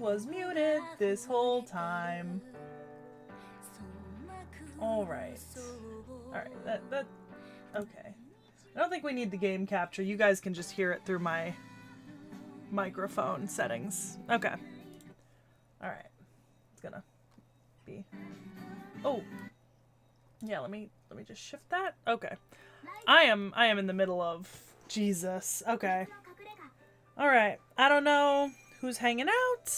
was muted this whole time. Alright. Alright, that... Okay. I don't think we need the game capture. You guys can just hear it through my microphone settings. Okay. Alright. It's gonna be... Oh! Yeah, let me just shift that. Okay. I am in the middle of... Jesus. Okay. Alright. I don't know who's hanging out.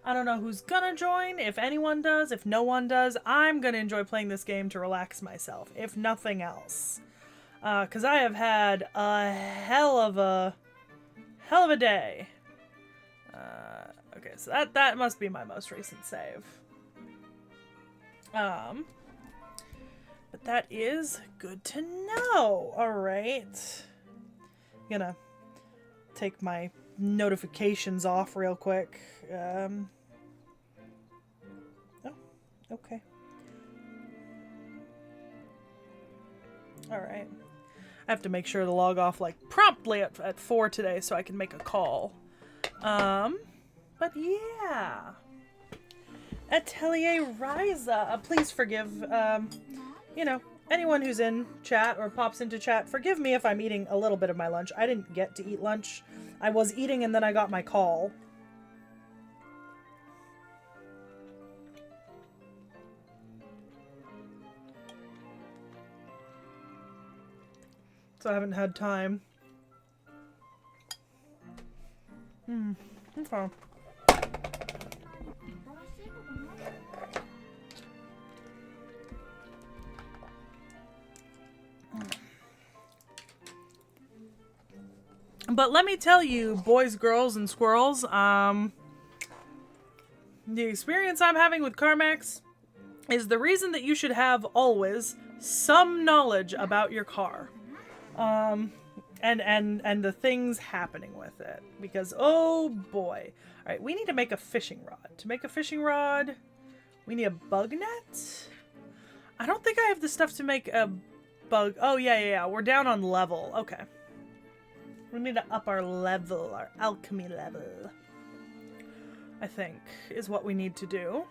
I don't know who's gonna join. If anyone does, if no one does, I'm gonna enjoy playing this game to relax myself, if nothing else. Because I have had a hell of a day. Okay, so that must be my most recent save. But that is good to know. Alright. Gonna take my notifications off real quick. Oh, okay. Alright. I have to make sure to log off like promptly at 4 today so I can make a call. But yeah. Atelier Ryza. Please forgive, you know, anyone who's in chat or pops into chat. Forgive me if I'm eating a little bit of my lunch. I didn't get to eat lunch. I was eating and then I got my call. So I haven't had time. Okay. But let me tell you, boys, girls, and squirrels, the experience I'm having with CarMax is the reason that you should have always some knowledge about your car. And the things happening with it. Because, oh boy. Alright, we need to make a fishing rod. To make a fishing rod, we need a bug net? I don't think I have the stuff to make a bug... Oh, yeah. We're down on level. Okay. We need to up our level, our alchemy level. I think, is what we need to do.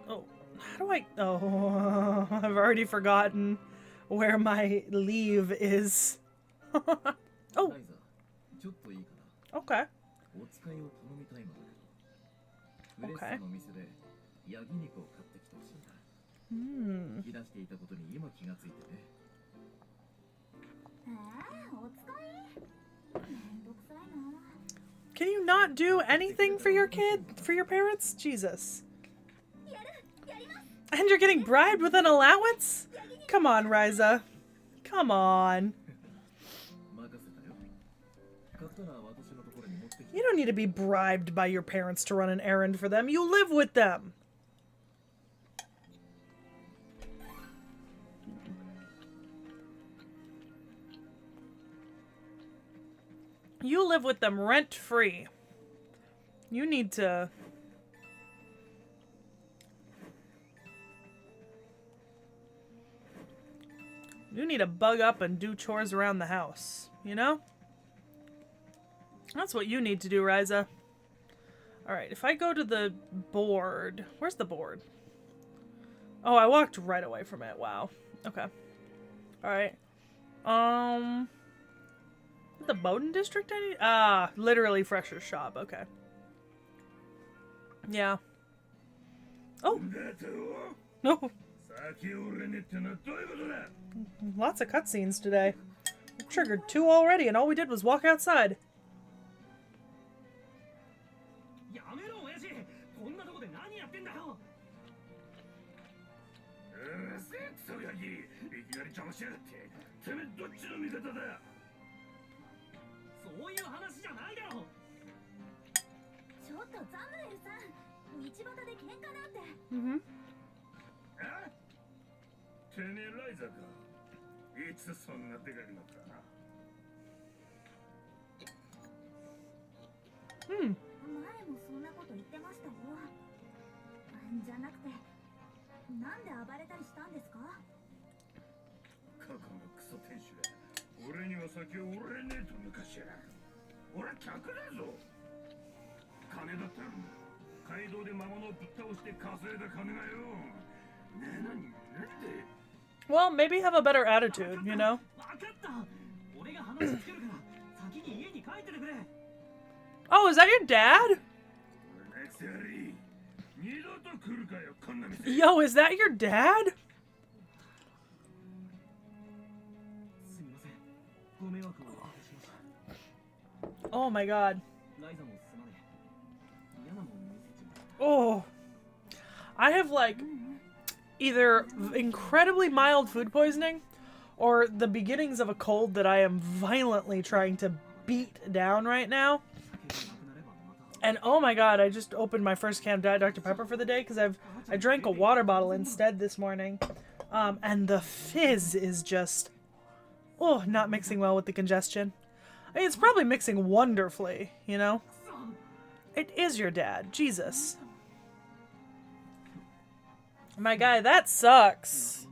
Oh, how do I... Oh, I've already forgotten where my leave is. Oh. Okay. Okay. Can you not do anything for your kid? For your parents? Jesus. And you're getting bribed with an allowance? Come on, Ryza. Come on. You don't need to be bribed by your parents to run an errand for them. You live with them. You live with them rent-free. You need to... You need to bug up and do chores around the house, you know? That's what you need to do, Ryza. Alright, if I go to the board... Where's the board? Oh, I walked right away from it. Wow. Okay. Alright. The Bowden district I need? Ah, literally Fresher's shop. Okay. Yeah. Oh! No! Lots of cutscenes today. We've triggered 2 already, and all we did was walk outside. Mm-hmm. Well, maybe have a better attitude, you know? Oh, is that your dad? Yo, is that your dad? Oh my god. Oh. I have like either incredibly mild food poisoning or the beginnings of a cold that I am violently trying to beat down right now. And oh my god, I just opened my first can of Diet Dr. Pepper for the day because I drank a water bottle instead this morning. And the fizz is just, oh, not mixing well with the congestion. I mean, it's probably mixing wonderfully, you know? It is your dad. Jesus. My guy, that sucks.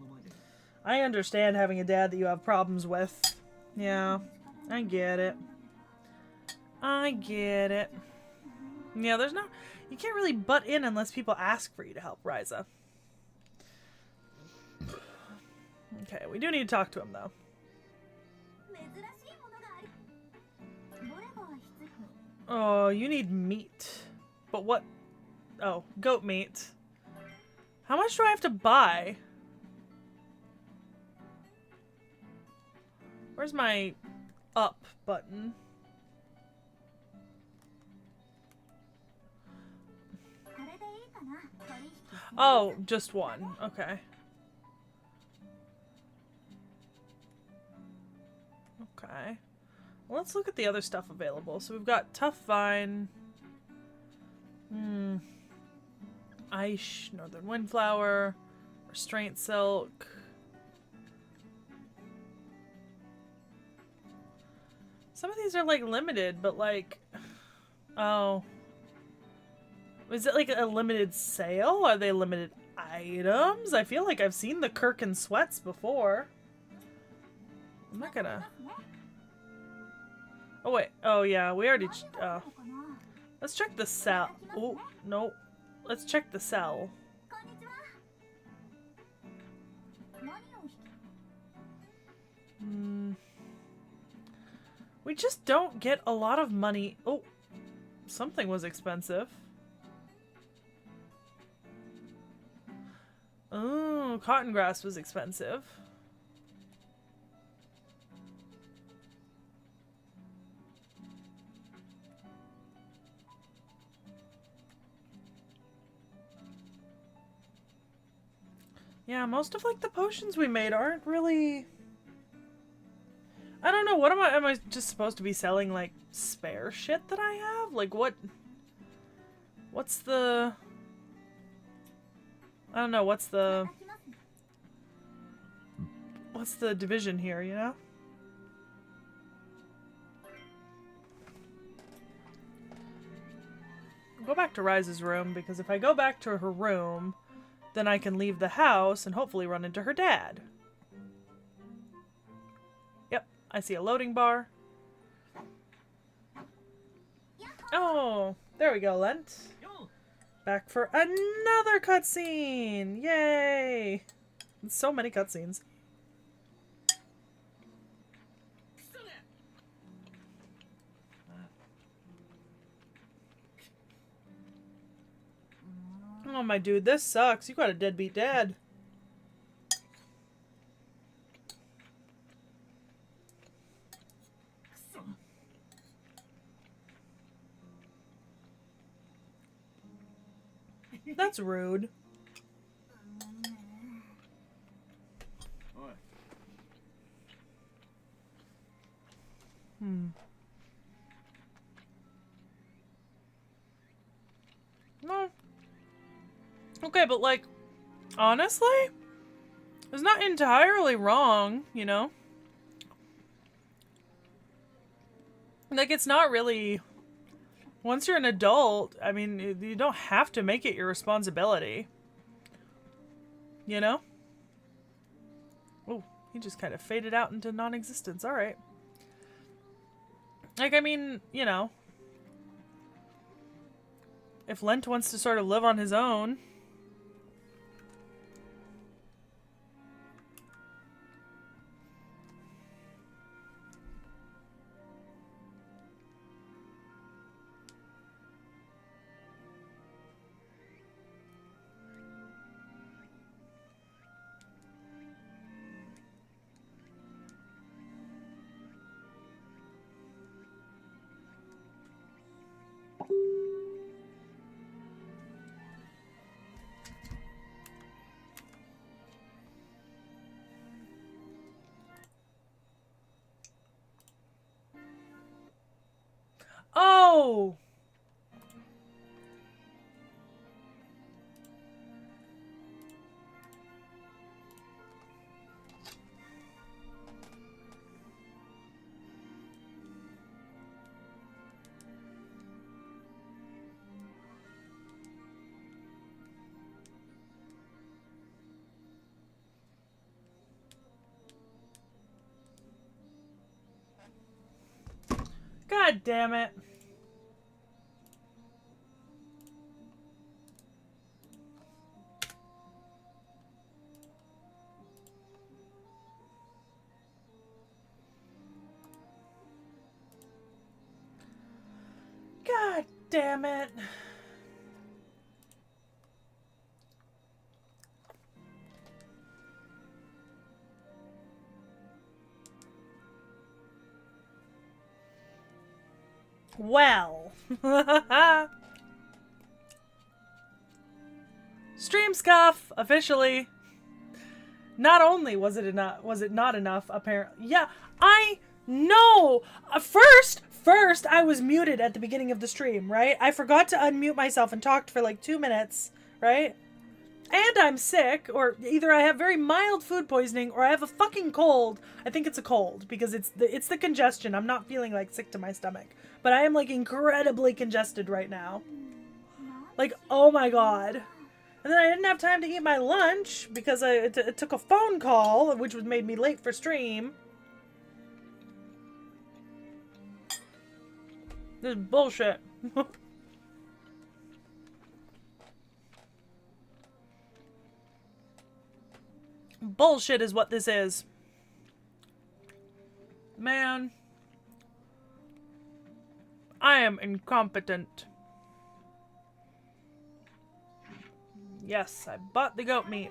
I understand having a dad that you have problems with. Yeah, I get it. I get it. Yeah, there's no... You can't really butt in unless people ask for you to help, Ryza. Okay, we do need to talk to him, though. Oh, you need meat. But what? Oh, goat meat. How much do I have to buy? Where's my up button? Oh, just one. Okay. Okay. Well, let's look at the other stuff available. So we've got Tough Vine. Ice, Northern Windflower, Restraint Silk. Some of these are like limited, but like, oh. Is it like a limited sale? Are they limited items? I feel like I've seen the Kirkin sweats before. I'm not gonna... Oh wait, oh yeah, we already... Oh. Let's check the sell. Oh, no. Let's check the sell. We just don't get a lot of money. Oh, something was expensive. Oh, cotton grass was expensive. Yeah, most of like the potions we made aren't really... I don't know, what am I just supposed to be selling like spare shit that I have? Like what's the... I don't know, what's the division here, you know? I'll go back to Ryza's room, because if I go back to her room, then I can leave the house and hopefully run into her dad. Yep, I see a loading bar. Oh, there we go, Lent. Back for another cutscene! Yay! So many cutscenes. Oh my dude, this sucks. You got a deadbeat dad. That's rude. No. Okay, but like, honestly, it's not entirely wrong, you know? Like, it's not really... Once you're an adult, I mean, you don't have to make it your responsibility. You know? Oh, he just kind of faded out into non-existence. Alright. Like, I mean, you know, if Lent wants to sort of live on his own. Oh! God damn it. God damn it. Well. Stream scuff, officially. Not only was it not enough, apparently. Yeah, I know. First, I was muted at the beginning of the stream, right? I forgot to unmute myself and talked for like 2 minutes, right? And I'm sick, or either I have very mild food poisoning or I have a fucking cold. I think it's a cold because it's the congestion. I'm not feeling like sick to my stomach, but I am like incredibly congested right now. Like, oh my god. And then I didn't have time to eat my lunch because it took a phone call, which made me late for stream. This is bullshit. Bullshit is what this is. Man. I am incompetent. Yes, I bought the goat meat.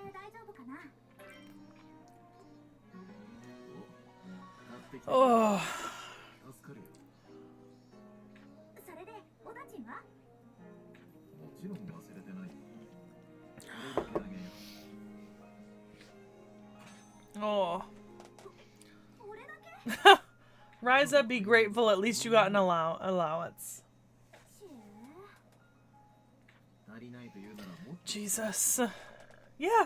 Oh. Oh. Ryza, be grateful. At least you got an allowance. Jesus. Yeah.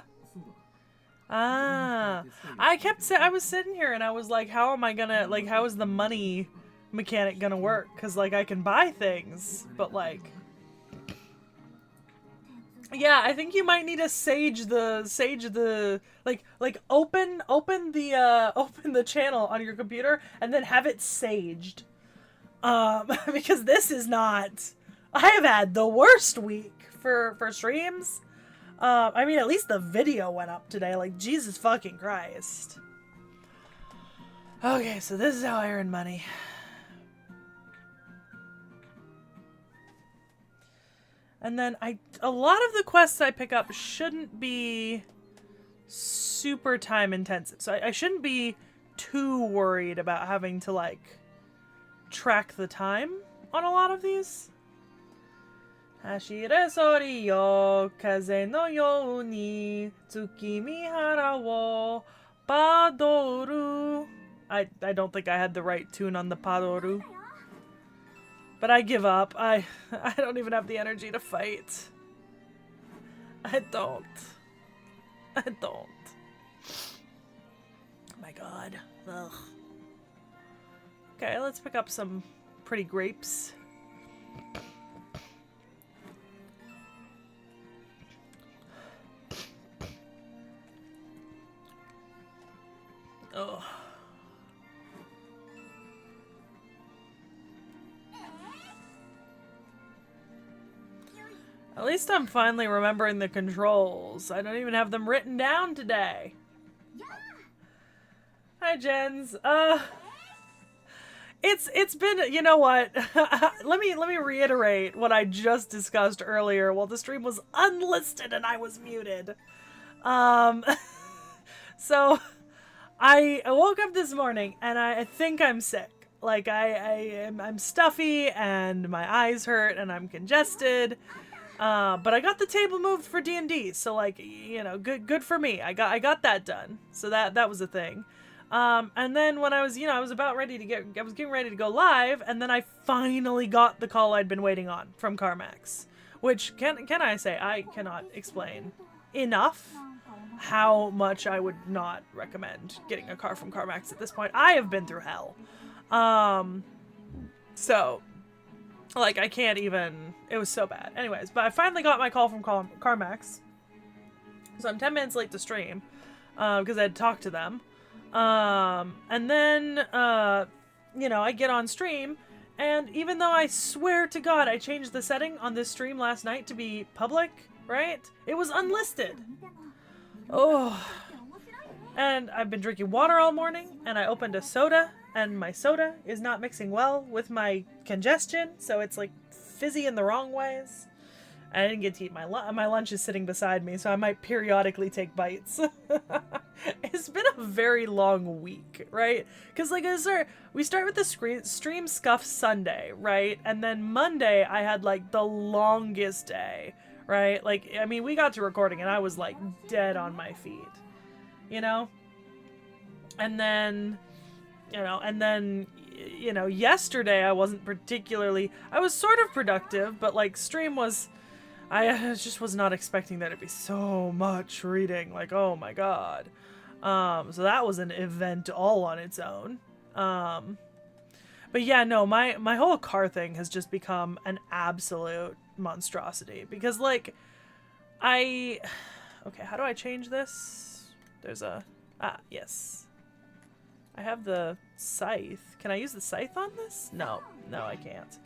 Ah. I was sitting here and I was like, how am I gonna, like, how is the money mechanic gonna work? Because, like, I can buy things, but, like... Yeah, I think you might need to sage the open the channel on your computer and then have it saged. Because this is not... I have had the worst week for streams. I mean, at least the video went up today. Like, Jesus fucking Christ. Okay, so this is how I earn money. And then a lot of the quests I pick up shouldn't be super time intensive. So I shouldn't be too worried about having to, like, track the time on a lot of these. Hashire sori yo, kaze no you ni, tsukimihara wo padoru. I don't think I had the right tune on the padoru. But I give up. I don't even have the energy to fight. I don't. Oh my god. Ugh. Okay, let's pick up some pretty grapes. Oh. At least I'm finally remembering the controls. I don't even have them written down today. Hi, Jens. It's been, you know what? let me reiterate what I just discussed earlier while the stream was unlisted and I was muted. So I woke up this morning and I think I'm sick. Like I'm stuffy and my eyes hurt and I'm congested. But I got the table moved for D&D, so like, you know, good for me. I got that done. So that was a thing. And then when I was about ready to I was getting ready to go live, and then I finally got the call I'd been waiting on from CarMax, which can I say I cannot explain enough how much I would not recommend getting a car from CarMax at this point. I have been through hell. So like I can't even, it was so bad. Anyways, but I finally got my call from CarMax. So I'm 10 minutes late to stream, because I had talked to them. And then, you know, I get on stream, and even though I swear to God I changed the setting on this stream last night to be public, right? It was unlisted. Oh. And I've been drinking water all morning, and I opened a soda, and my soda is not mixing well with my congestion, so it's like fizzy in the wrong ways. I didn't get to eat my lunch. My lunch is sitting beside me, so I might periodically take bites. It's been a very long week, right? Because like we start with the stream scuff Sunday, right? And then Monday I had like the longest day, right? Like, I mean, we got to recording and I was like dead on my feet, you know? And then, yesterday I wasn't particularly, I was sort of productive, but like stream was, I just was not expecting that it'd be so much reading. Like, oh my God. So that was an event all on its own. But yeah, no, my whole car thing has just become an absolute monstrosity because like okay, how do I change this? There's yes. I have the scythe. Can I use the scythe on this? No, I can't.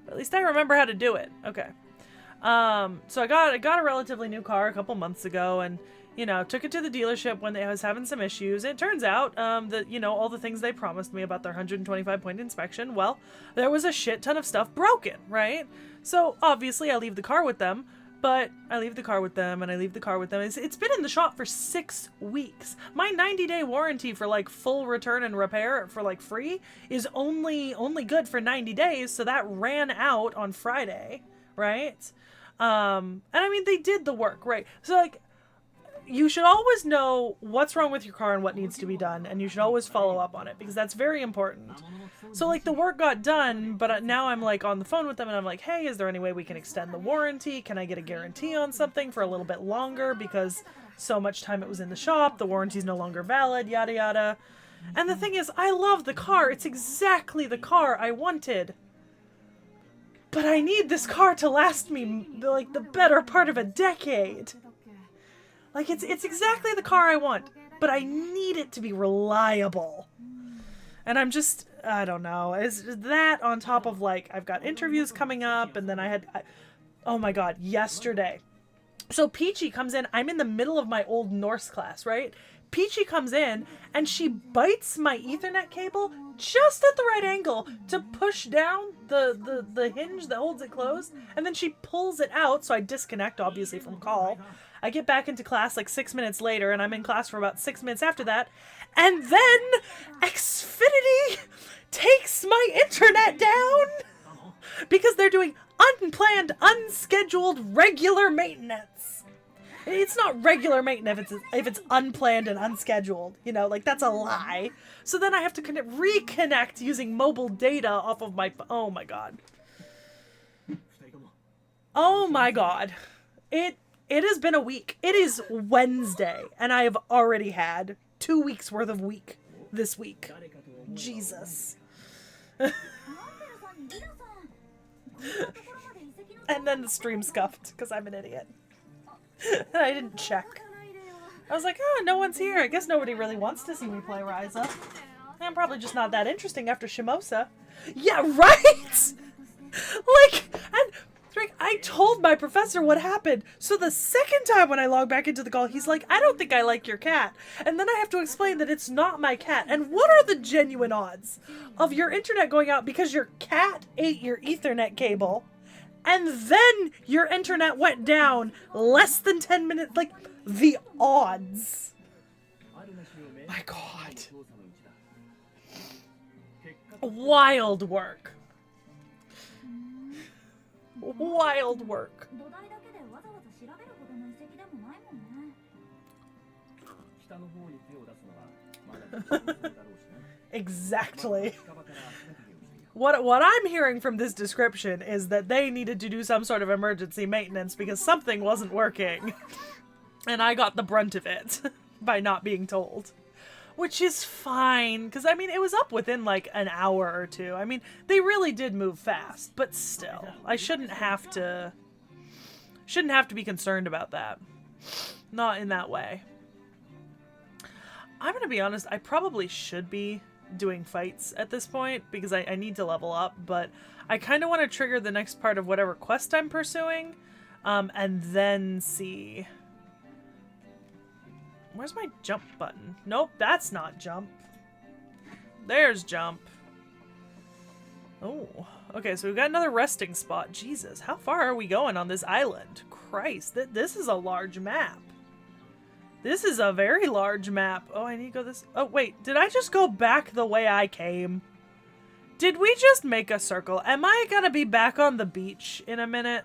But at least I remember how to do it. Okay. So I got a relatively new car a couple months ago, and you know, took it to the dealership when I was having some issues. It turns out that, you know, all the things they promised me about their 125-point inspection, well, there was a shit ton of stuff broken, right? So obviously I leave the car with them, but I leave the car with them and I leave the car with them. It's been in the shop for 6 weeks. My 90-day warranty for like full return and repair for like free is only good for 90 days. So that ran out on Friday, right? And I mean, they did the work, right? So like, you should always know what's wrong with your car and what needs to be done, and you should always follow up on it because that's very important. So like the work got done, but now I'm like on the phone with them and I'm like, hey, is there any way we can extend the warranty? Can I get a guarantee on something for a little bit longer because so much time it was in the shop, the warranty's no longer valid, yada yada. And the thing is, I love the car. It's exactly the car I wanted. But I need this car to last me like the better part of a decade. Like, it's exactly the car I want, but I need it to be reliable. And I'm just, I don't know. Is that on top of, like, I've got interviews coming up, and then oh my God, yesterday. So Peachy comes in, I'm in the middle of my old Norse class, right? Peachy comes in, and she bites my Ethernet cable just at the right angle to push down the hinge that holds it closed, and then she pulls it out, so I disconnect, obviously, from call. I get back into class like 6 minutes later, and I'm in class for about 6 minutes after that, and then Xfinity takes my internet down because they're doing unplanned, unscheduled, regular maintenance. It's not regular maintenance if it's unplanned and unscheduled, you know, like that's a lie. So then I have to reconnect using mobile data off of my oh my God. Oh my God. It has been a week. It is Wednesday, and I have already had 2 weeks worth of week this week. Jesus. And then the stream scuffed, because I'm an idiot. And I didn't check. I was like, oh, no one's here. I guess nobody really wants to see me play Ryza. I'm probably just not that interesting after Shimosa. Yeah, right? Like, and I told my professor what happened. So the second time when I log back into the call, he's like, I don't think I like your cat. And then I have to explain that it's not my cat. And what are the genuine odds of your internet going out because your cat ate your Ethernet cable and then your internet went down less than 10 minutes? Like, the odds. My God. Wild work. Wild work. Exactly. What I'm hearing from this description is that they needed to do some sort of emergency maintenance because something wasn't working. And I got the brunt of it by not being told. Which is fine, because, I mean, it was up within, like, an hour or two. I mean, they really did move fast, but still. I shouldn't have to be concerned about that. Not in that way. I'm gonna be honest, I probably should be doing fights at this point, because I need to level up, but I kind of want to trigger the next part of whatever quest I'm pursuing, and then see... Where's my jump button? Nope, that's not jump. There's jump. Oh, okay, so we've got another resting spot. Jesus, how far are we going on this island? Christ, this is a large map. This is a very large map. Oh, I need to go this... Oh, wait, did I just go back the way I came? Did we just make a circle? Am I gonna be back on the beach in a minute?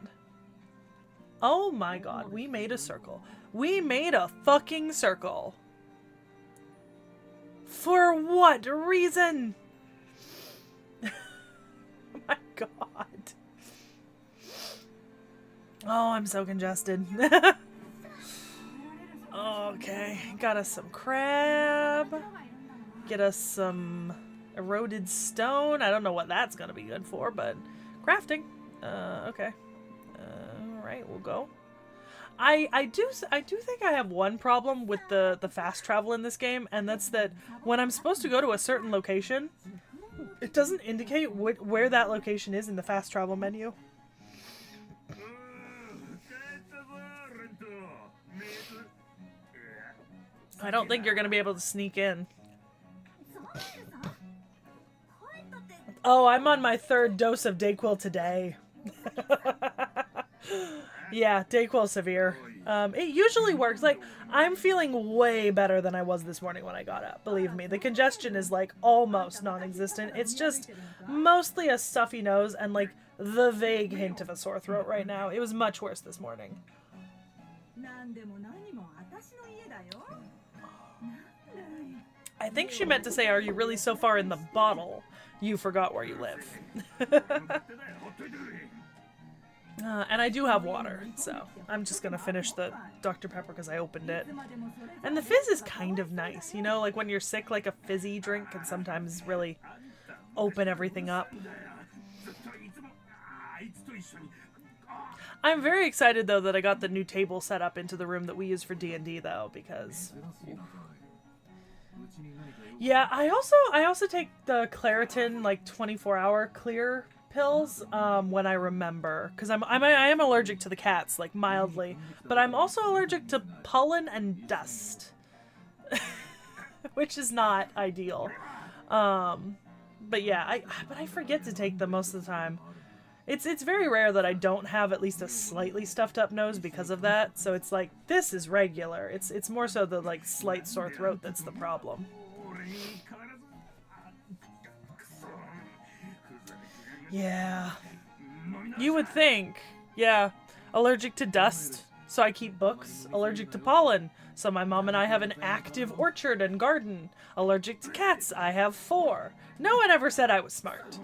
Oh my God, we made a circle. We made a fucking circle. For what reason? Oh my God. Oh, I'm so congested. Okay, got us some crab. Get us some eroded stone. I don't know what that's gonna be good for, but crafting. Okay. Alright, we'll go. I do think I have one problem with the fast travel in this game, and that's that when I'm supposed to go to a certain location, it doesn't indicate where that location is in the fast travel menu. I don't think you're going to be able to sneak in. Oh, I'm on my 3rd dose of Dayquil today. Yeah, Dayquil Severe. It usually works. Like, I'm feeling way better than I was this morning when I got up. Believe me, the congestion is, like, almost non-existent. It's just mostly a stuffy nose and, like, the vague hint of a sore throat right now. It was much worse this morning. I think she meant to say, are you really so far in the bottle you forgot where you live? And I do have water, so I'm just gonna finish the Dr. Pepper because I opened it. And the fizz is kind of nice, you know? Like when you're sick, like a fizzy drink can sometimes really open everything up. I'm very excited, though, that I got the new table set up into the room that we use for D&D, though, because... Yeah, I also take the Claritin, like, 24-hour clear pills when I remember, because I am allergic to the cats, like mildly, but I'm also allergic to pollen and dust, which is not ideal. But yeah, I forget to take them most of the time. It's very rare that I don't have at least a slightly stuffed up nose because of that. So it's like, this is regular. It's more so the like slight sore throat that's the problem. Yeah. You would think. Yeah. Allergic to dust, so I keep books. Allergic to pollen, so my mom and I have an active orchard and garden. Allergic to cats, I have 4. No one ever said I was smart.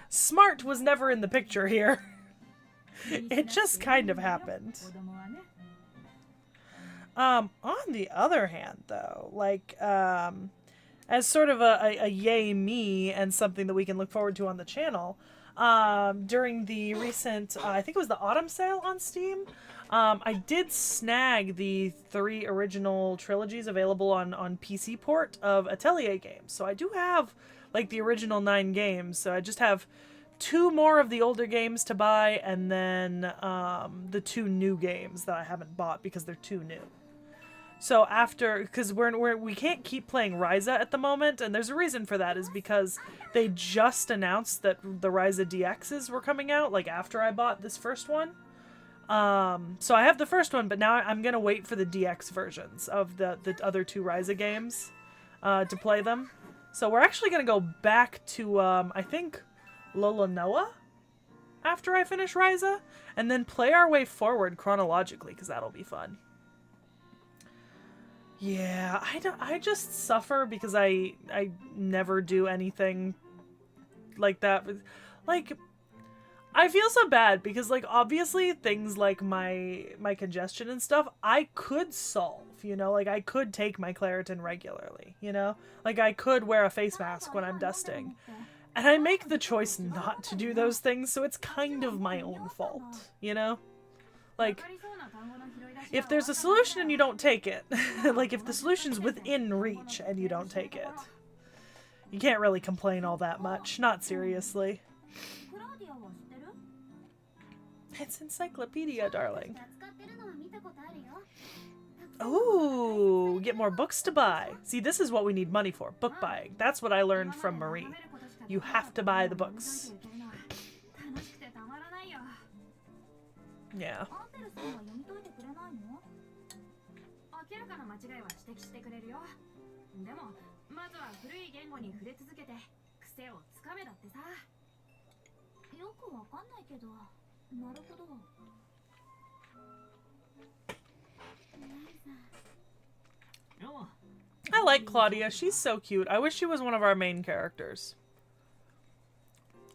Smart was never in the picture here. It just kind of happened. On the other hand, though, like, as sort of a yay me and something that we can look forward to on the channel, during the recent, I think it was the autumn sale on Steam, I did snag the 3 original trilogies available on PC port of Atelier games. So I do have like the original 9 games. So I just have 2 more of the older games to buy, and then the 2 new games that I haven't bought because they're too new. So after, because we can't keep playing Ryza at the moment, and there's a reason for that, is because they just announced that the Ryza DXs were coming out, like after I bought this first one. So I have the first one, but now I'm gonna wait for the DX versions of the other 2 Ryza games to play them. So we're actually gonna go back to I think Lola Noah after I finish Ryza, and then play our way forward chronologically, because that'll be fun. Yeah, I just suffer because I never do anything like that. Like, I feel so bad because, like, obviously things like my congestion and stuff, I could solve, you know? Like, I could take my Claritin regularly, you know? Like, I could wear a face mask when I'm dusting. And I make the choice not to do those things, so it's kind of my own fault, you know? Like, if there's a solution and you don't take it, like if the solution's within reach and you don't take it, you can't really complain all that much. Not seriously. It's encyclopedia, darling. Ooh, get more books to buy. See, this is what we need money for. Book buying. That's what I learned from Marie. You have to buy the books. Yeah. I like Claudia. She's so cute. I wish she was one of our main characters.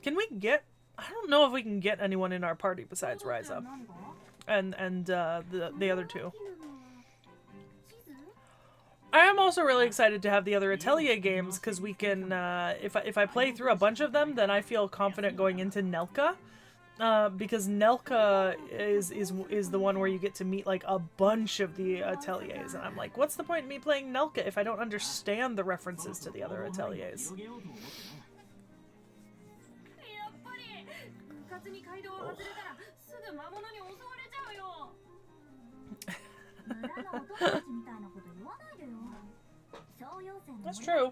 Can we get... I don't know if we can get anyone in our party besides Ryza. And the other 2. I am also really excited to have the other Atelier games, because we can, if I play through a bunch of them, then I feel confident going into Nelka. Because Nelka is the one where you get to meet, like, a bunch of the Ateliers, and I'm like, what's the point in me playing Nelka if I don't understand the references to the other Ateliers? That's true.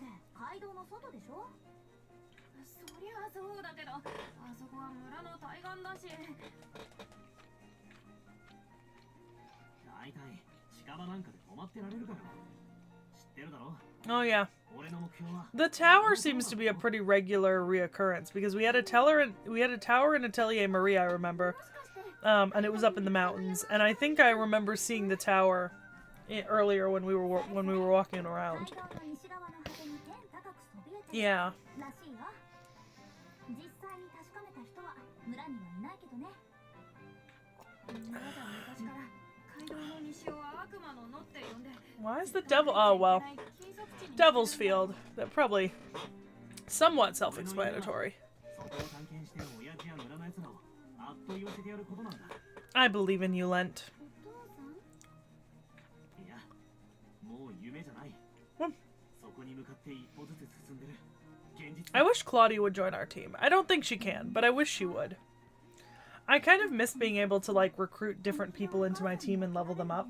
Oh yeah. The tower seems to be a pretty regular reoccurrence, because we had a tower in Atelier Marie, I remember. And it was up in the mountains, and I think I remember seeing the tower earlier when we were walking around. Yeah. Why is the devil? Oh well, Devil's Field. That probably somewhat self-explanatory. I believe in you, Lent. I wish Claudia would join our team. I don't think she can, but I wish she would. I kind of miss being able to, like, recruit different people into my team and level them up.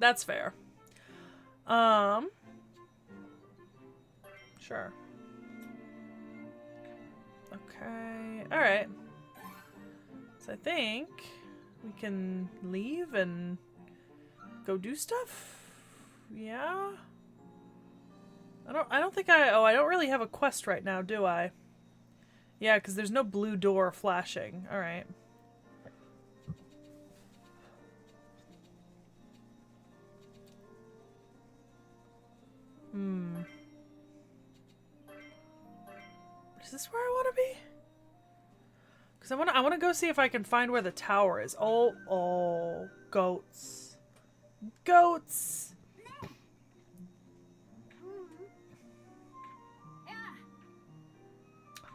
That's fair. Sure. Okay. Alright. So I think we can leave and go do stuff? Yeah? I don't think I don't really have a quest right now, do I? Yeah, because there's no blue door flashing. Alright. Is this where I want to be? Because I want to go see if I can find where the tower is. Oh, goats. Goats!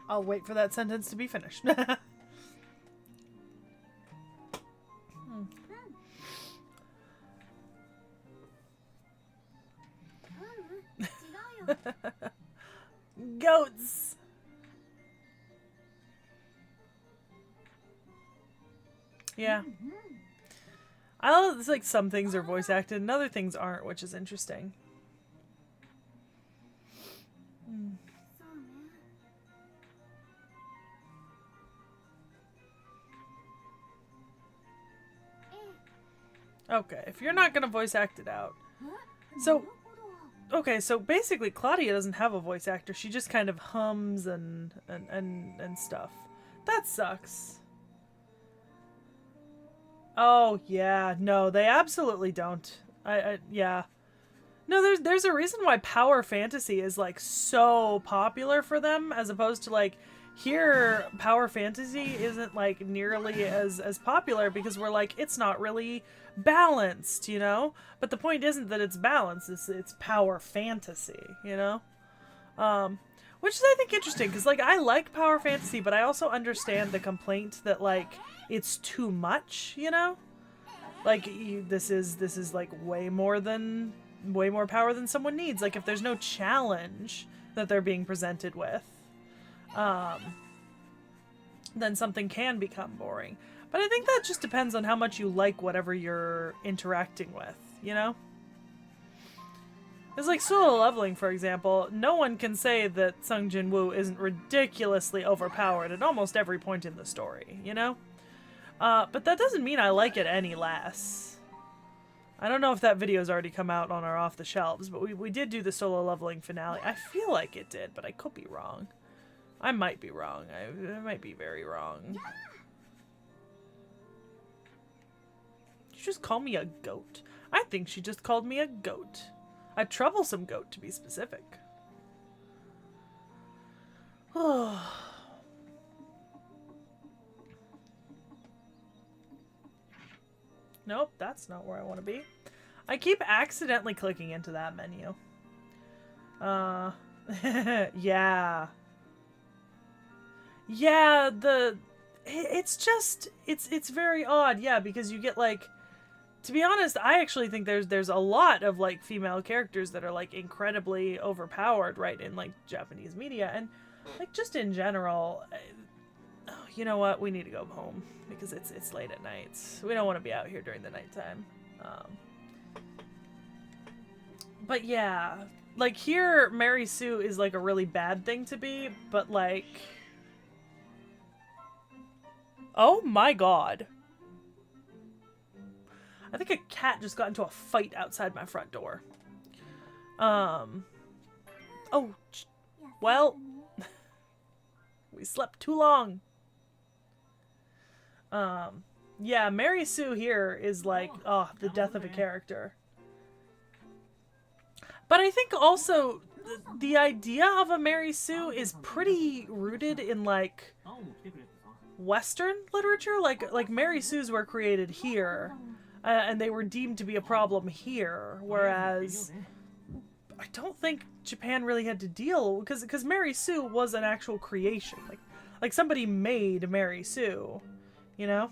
I'll wait for that sentence to be finished. Goats. Yeah. I love it's like some things are voice acted and other things aren't, which is interesting. Okay, if you're not gonna voice act it out. So, okay, so basically Claudia doesn't have a voice actor. She just kind of hums and stuff. That sucks. Oh, yeah. No, they absolutely don't. Yeah. No, there's a reason why power fantasy is like so popular for them as opposed to like here power fantasy isn't like nearly as popular because we're like it's not really balanced, you know? But the point isn't that it's balanced, it's power fantasy, you know? Which is I think interesting because like I like power fantasy, but I also understand the complaint that like it's too much, you know? Like this is like way more power than someone needs. Like if there's no challenge that they're being presented with, then something can become boring. But I think that just depends on how much you like whatever you're interacting with, you know? It's like solo leveling, for example. No one can say that Sung Jin Woo isn't ridiculously overpowered at almost every point in the story, you know? But that doesn't mean I like it any less. I don't know if that video's already come out on our Off the Shelves, but we did do the solo leveling finale. I feel like it did, but I could be wrong. I might be wrong. I might be very wrong. Did you just call me a goat? I think she just called me a goat. A troublesome goat, to be specific. Nope, that's not where I want to be. I keep accidentally clicking into that menu. Yeah. Yeah, it's just, it's very odd, yeah, because you get, like, to be honest, I actually think there's a lot of, like, female characters that are, like, incredibly overpowered, right, in, like, Japanese media, and, like, just in general, you know what, we need to go home, because it's late at night. We don't want to be out here during the nighttime. But yeah, like, here, Mary Sue is, like, a really bad thing to be, but, like... Oh my god. I think a cat just got into a fight outside my front door. Oh, well, we slept too long. Yeah, Mary Sue here is like, oh, the death of a character. But I think also the idea of a Mary Sue is pretty rooted in like Western literature. Like Mary Sues were created here. And they were deemed to be a problem here, whereas I don't think Japan really had to deal because Mary Sue was an actual creation, like somebody made Mary Sue, you know.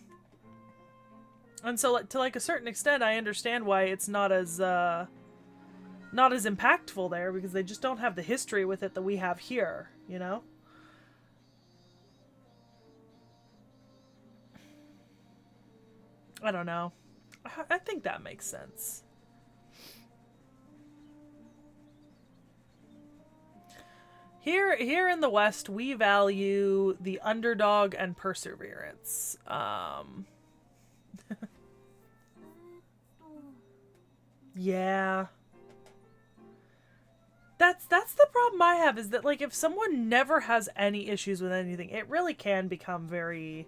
And so, to like a certain extent, I understand why it's not as impactful there because they just don't have the history with it that we have here, you know. I don't know. I think that makes sense. Here in the West, we value the underdog and perseverance. Yeah. That's the problem I have, is that, like, if someone never has any issues with anything, it really can become very...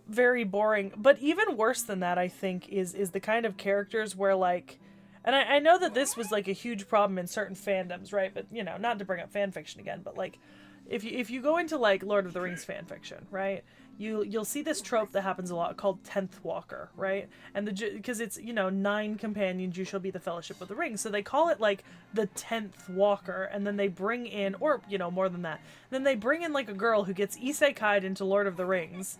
very boring. But even worse than that, I think, is the kind of characters where, like, and I know that this was like a huge problem in certain fandoms, right? But, you know, not to bring up fanfiction again, but like if you go into like Lord of the Rings fanfiction, right? You'll see this trope that happens a lot called 10th Walker, right? And because it's, you know, 9 companions you shall be the Fellowship of the Ring. So they call it like the 10th Walker, and then they bring in, or, you know, more than that. Then they bring in like a girl who gets isekai'd into Lord of the Rings.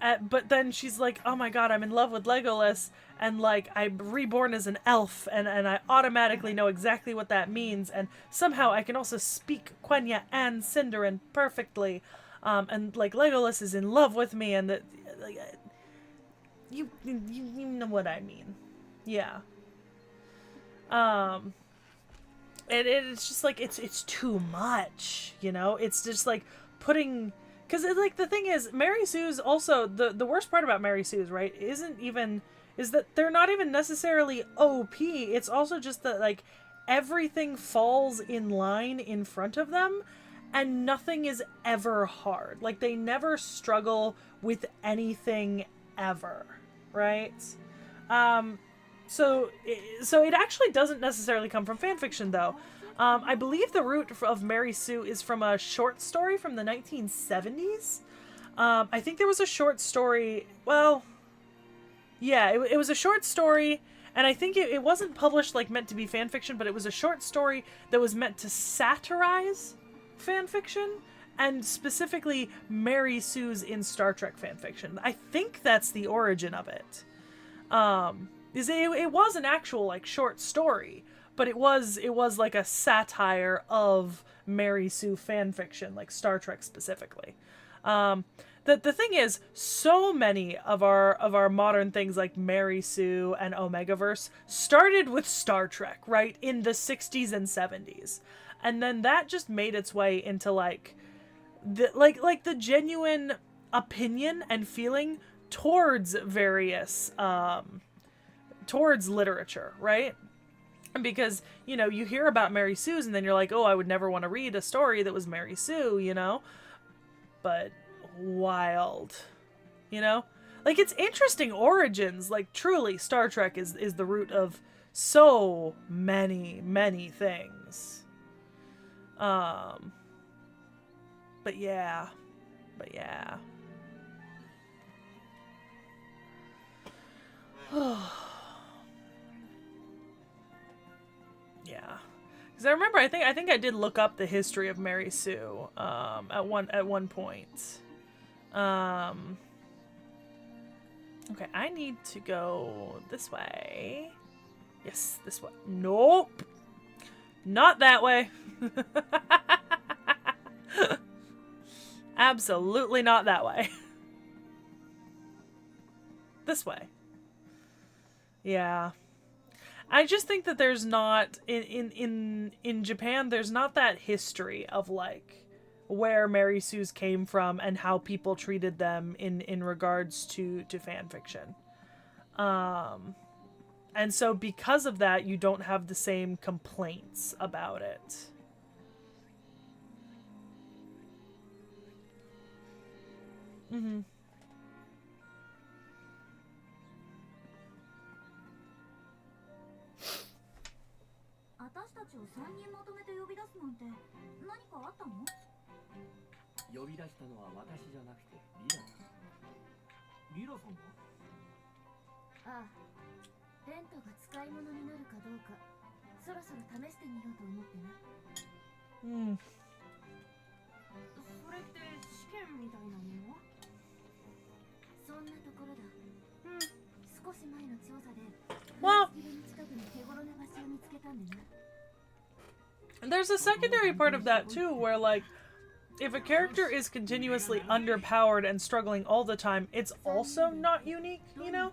But then she's like, oh my god, I'm in love with Legolas, and like I'm reborn as an elf, and I automatically know exactly what that means, and somehow I can also speak Quenya and Sindarin perfectly, and like Legolas is in love with me, and like, you know what I mean, yeah. It's just like it's too much, you know. It's just like putting. Because, like, the thing is, Mary Sue's also, the worst part about Mary Sue's, right, is that they're not even necessarily OP. It's also just that, like, everything falls in line in front of them, and nothing is ever hard. Like, they never struggle with anything ever, right? So it actually doesn't necessarily come from fanfiction, though. I believe the root of Mary Sue is from a short story from the 1970s. I think there was a short story, well, yeah, it was a short story, and I think it wasn't published like meant to be fanfiction, but it was a short story that was meant to satirize fanfiction, and specifically Mary Sue's in Star Trek fanfiction. I think that's the origin of it. It was an actual like short story, but it was like a satire of Mary Sue fanfiction, like Star Trek specifically. The thing is, so many of our modern things like Mary Sue and Omegaverse started with Star Trek, right, in the 60s and 70s, and then that just made its way into like the genuine opinion and feeling towards various towards literature, right? Because, you know, you hear about Mary Sue's and then you're like, oh, I would never want to read a story that was Mary Sue, you know? But wild, you know? Like, it's interesting origins. Like, truly, Star Trek is the root of so many, many things. But yeah. Yeah, because I remember I think I did look up the history of Mary Sue at one point. Okay, I need to go this way. Yes, this way. Nope, not that way. Absolutely not that way. This way. Yeah. I just think that there's not in Japan there's not that history of like where Mary Sue's came from and how people treated them in regards to fan fiction. And so because of that you don't have the same complaints about it. Mhm. 私たちを3人まとめて呼び出すなんて何かあったの？呼び出したのは私じゃなくてリラさんが？ああ、レントが使い物になるかどうかそろそろ試してみようと思ってね。それって試験みたいなもの？そんなところだ。少し前の調査で Well, there's a secondary part of that too, where like, if a character is continuously underpowered and struggling all the time, it's also not unique, you know?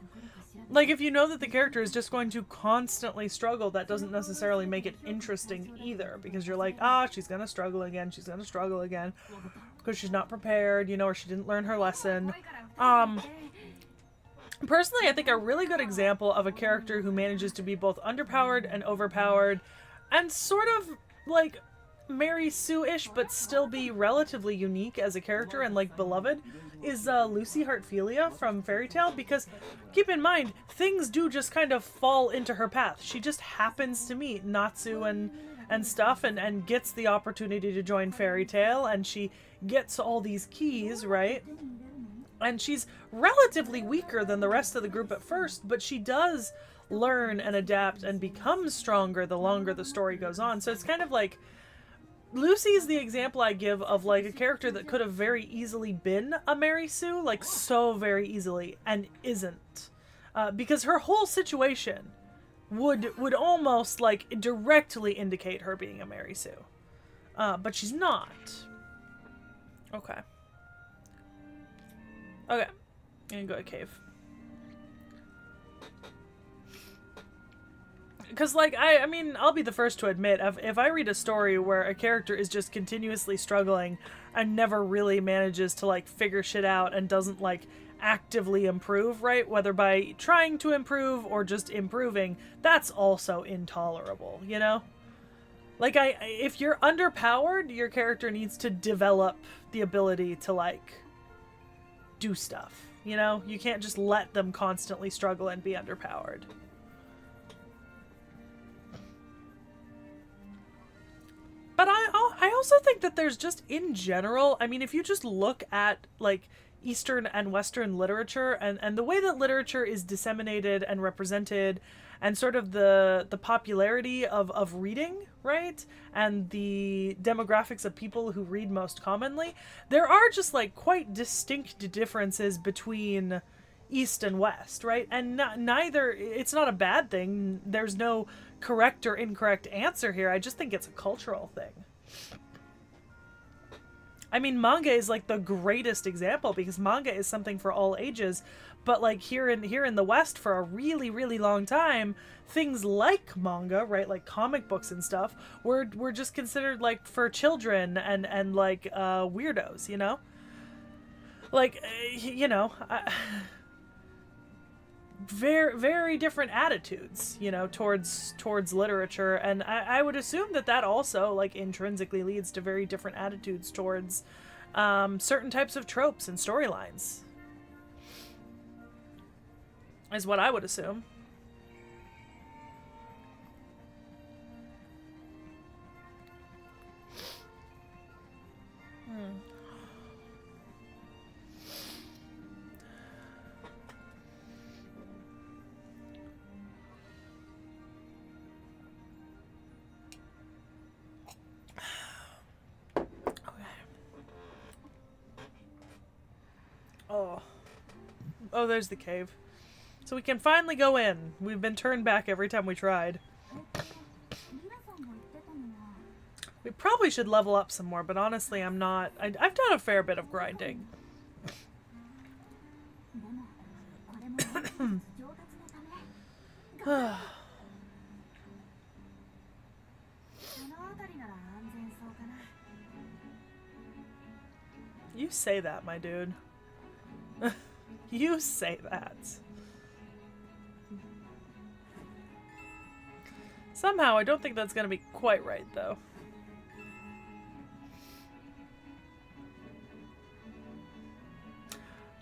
Like, if you know that the character is just going to constantly struggle, that doesn't necessarily make it interesting either, because you're like, she's gonna struggle again, because she's not prepared, you know, or she didn't learn her lesson. Personally, I think a really good example of a character who manages to be both underpowered and overpowered, and sort of, like, Mary Sue-ish, but still be relatively unique as a character and, like, beloved, is Lucy Heartfilia from Fairy Tail, because, keep in mind, things do just kind of fall into her path. She just happens to meet Natsu and stuff, and gets the opportunity to join Fairy Tail, and she gets all these keys, right? And she's relatively weaker than the rest of the group at first, but she does learn and adapt and become stronger the longer the story goes on. So it's kind of like, Lucy is the example I give of like a character that could have very easily been a Mary Sue, like so very easily, and isn't. Because her whole situation would almost like directly indicate her being a Mary Sue. But she's not. Okay. Okay. I'm gonna go to cave. Because, like, I mean, I'll be the first to admit, if I read a story where a character is just continuously struggling and never really manages to, like, figure shit out and doesn't, like, actively improve, right? Whether by trying to improve or just improving, that's also intolerable, you know? Like, if you're underpowered, your character needs to develop the ability to, like, do stuff, you know? You can't just let them constantly struggle and be underpowered. But I also think that there's just, in general, I mean, if you just look at, like, Eastern and Western literature and the way that literature is disseminated and represented and sort of the popularity of reading, right? And the demographics of people who read most commonly, there are just, like, quite distinct differences between East and West, right? And neither, it's not a bad thing. There's no correct or incorrect answer here. I just think it's a cultural thing. I mean, manga is like the greatest example because manga is something for all ages, but like here in the West for a really, really long time, things like manga, right, like comic books and stuff, were just considered like for children and like weirdos, you know? Like, you know, very, very different attitudes, you know, towards literature, and I would assume that also, like, intrinsically leads to very different attitudes towards certain types of tropes and storylines. Is what I would assume. Oh, there's the cave. So we can finally go in. We've been turned back every time we tried. We probably should level up some more, but honestly, I'm not. I've done a fair bit of grinding. You say that, my dude. You say that. Somehow, I don't think that's gonna be quite right, though.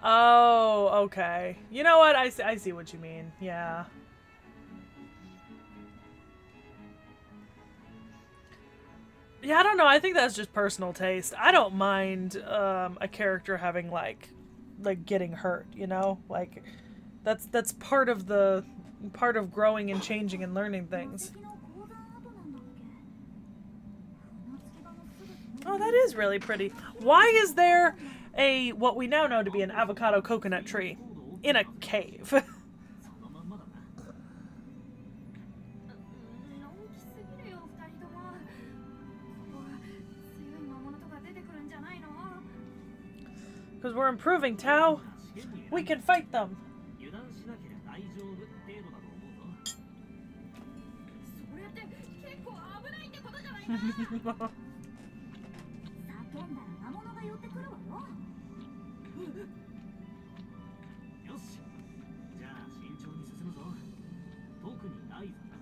Oh, okay. You know what? I see what you mean. Yeah. Yeah, I don't know. I think that's just personal taste. I don't mind a character having like getting hurt, you know? Like that's part of growing and changing and learning things. Oh, that is really pretty. Why is there what we now know to be an avocado coconut tree in a cave? Because we're improving, Tao. We can fight them.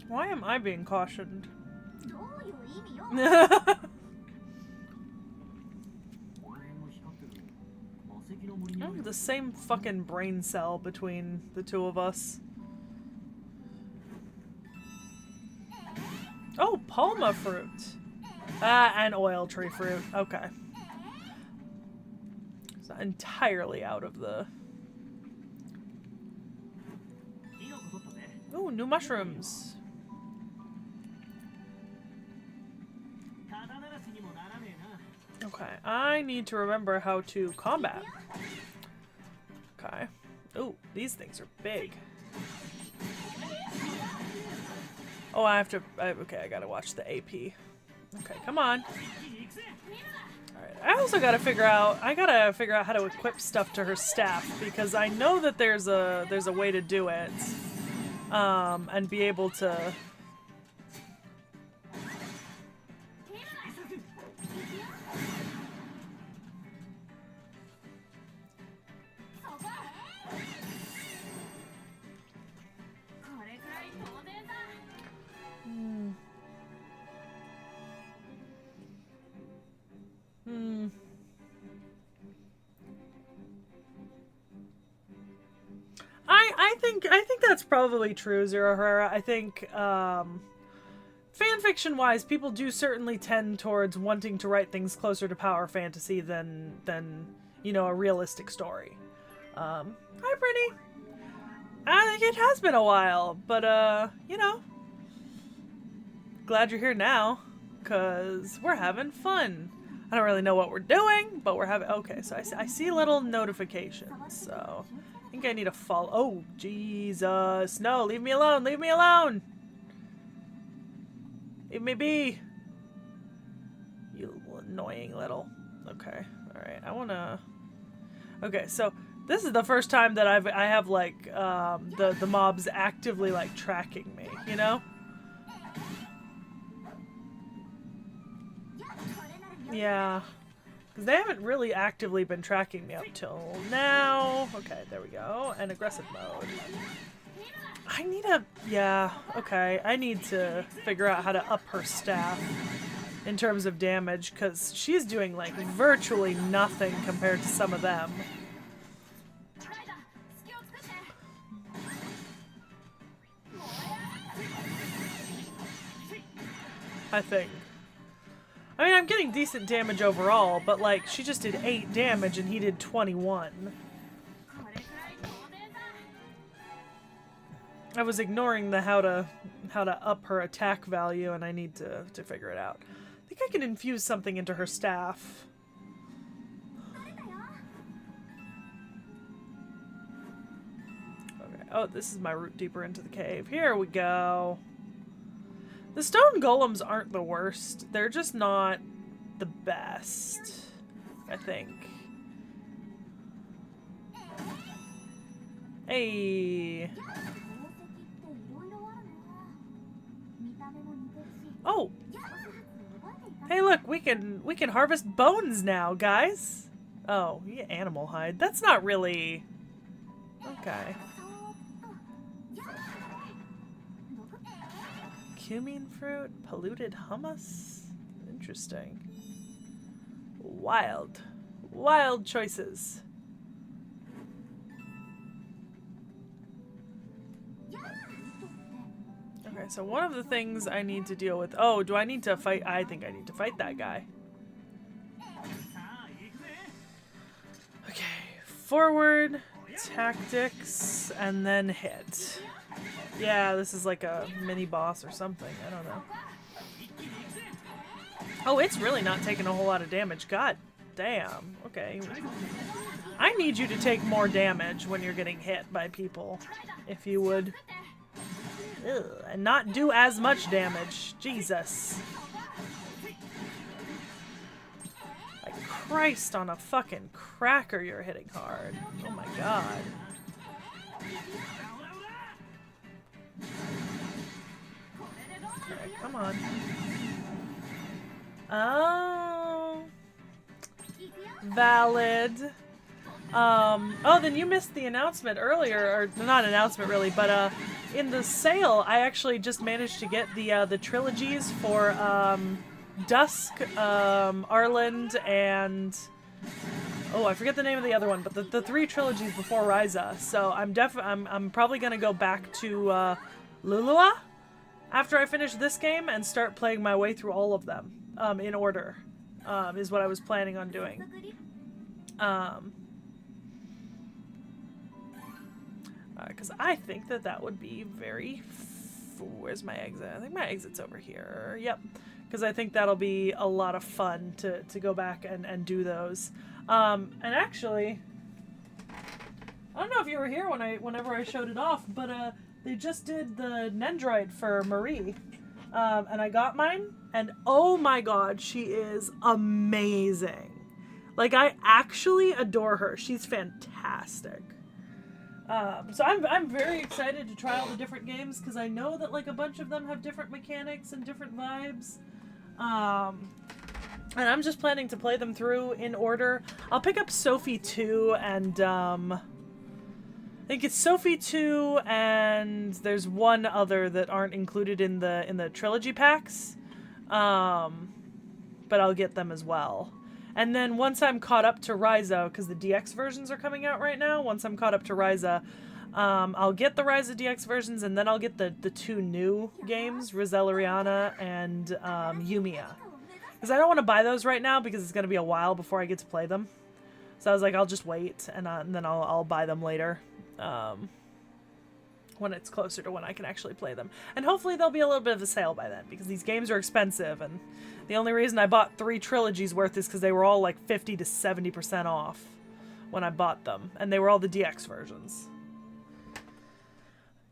Why am I being cautioned? The same fucking brain cell between the two of us. Oh, palma fruit. And oil tree fruit. Okay. It's not entirely out of the... Ooh, new mushrooms. Okay, I need to remember how to combat. Okay. Ooh, these things are big. Oh, I have to... okay, I gotta watch the AP. Okay, come on. Alright, I also gotta figure out... I gotta figure out how to equip stuff to her staff, because I know that there's a way to do it. And be able to... I think that's probably true, Zero Herrera. I think, fanfiction-wise, people do certainly tend towards wanting to write things closer to power fantasy than you know, a realistic story. Hi, Brittany! I think it has been a while, but, you know, glad you're here now, because we're having fun. I don't really know what we're doing, but we're having... Okay, so I see little notifications, so... I think I need to follow... Oh, Jesus. No, leave me alone. Leave me alone. Leave me be. You annoying little... Okay. Alright. I want to... Okay, so this is the first time that I have, like, the mobs actively, like, tracking me, you know? Yeah. Because they haven't really actively been tracking me up till now. Okay, there we go. And aggressive mode. I need a... Yeah, okay. I need to figure out how to up her staff in terms of damage, because she's doing, like, virtually nothing compared to some of them. I think. I mean, I'm getting decent damage overall, but, like, she just did 8 damage and he did 21. I was ignoring the how to up her attack value, and I need to figure it out. I think I can infuse something into her staff. Okay. Oh, this is my route deeper into the cave. Here we go. The stone golems aren't the worst. They're just not the best, I think. Hey. Oh. Hey, look, we can harvest bones now, guys. Oh, yeah, animal hide. That's not really... Okay. Cumin fruit, polluted hummus. Interesting. Wild. Wild choices. Okay, so one of the things I need to deal with... Oh, do I need to fight? I think I need to fight that guy. Okay, forward, tactics, and then hit. Yeah, this is like a mini boss or something. I don't know. Oh, it's really not taking a whole lot of damage. God damn. Okay. I need you to take more damage when you're getting hit by people, if you would. Ugh, and not do as much damage. Jesus. Like Christ on a fucking cracker, you're hitting hard. Oh my god. Alright, come on. Oh. Valid. Oh, then you missed the announcement earlier, or not announcement really, but in the sale, I actually just managed to get the trilogies for Dusk, Arland, and oh, I forget the name of the other one, but the 3 trilogies before Ryza. So I'm probably gonna go back to Lulua after I finish this game and start playing my way through all of them in order. Is what I was planning on doing. Because I think that would be very... Where's my exit? I think my exit's over here. Yep. because I think that'll be a lot of fun to go back and do those. And actually, I don't know if you were here whenever I showed it off, but they just did the Nendroid for Marie, and I got mine, and oh my god, she is amazing. Like, I actually adore her. She's fantastic. So I'm very excited to try all the different games, because I know that like a bunch of them have different mechanics and different vibes. And I'm just planning to play them through in order. I'll pick up Sophie 2 and I think it's Sophie 2 and there's one other that aren't included in the trilogy packs. But I'll get them as well. And then once I'm caught up to Ryza, because the DX versions are coming out right now, once I'm caught up to Ryza, I'll get the Ryza DX versions, and then I'll get the two new games, Rizellariana and Yumiya. Because I don't want to buy those right now, because it's going to be a while before I get to play them. So I was like, I'll just wait, and then I'll buy them later. When it's closer to when I can actually play them. And hopefully there'll be a little bit of a sale by then, because these games are expensive, and the only reason I bought 3 trilogies worth is because they were all like 50 to 70% off when I bought them, and they were all the DX versions.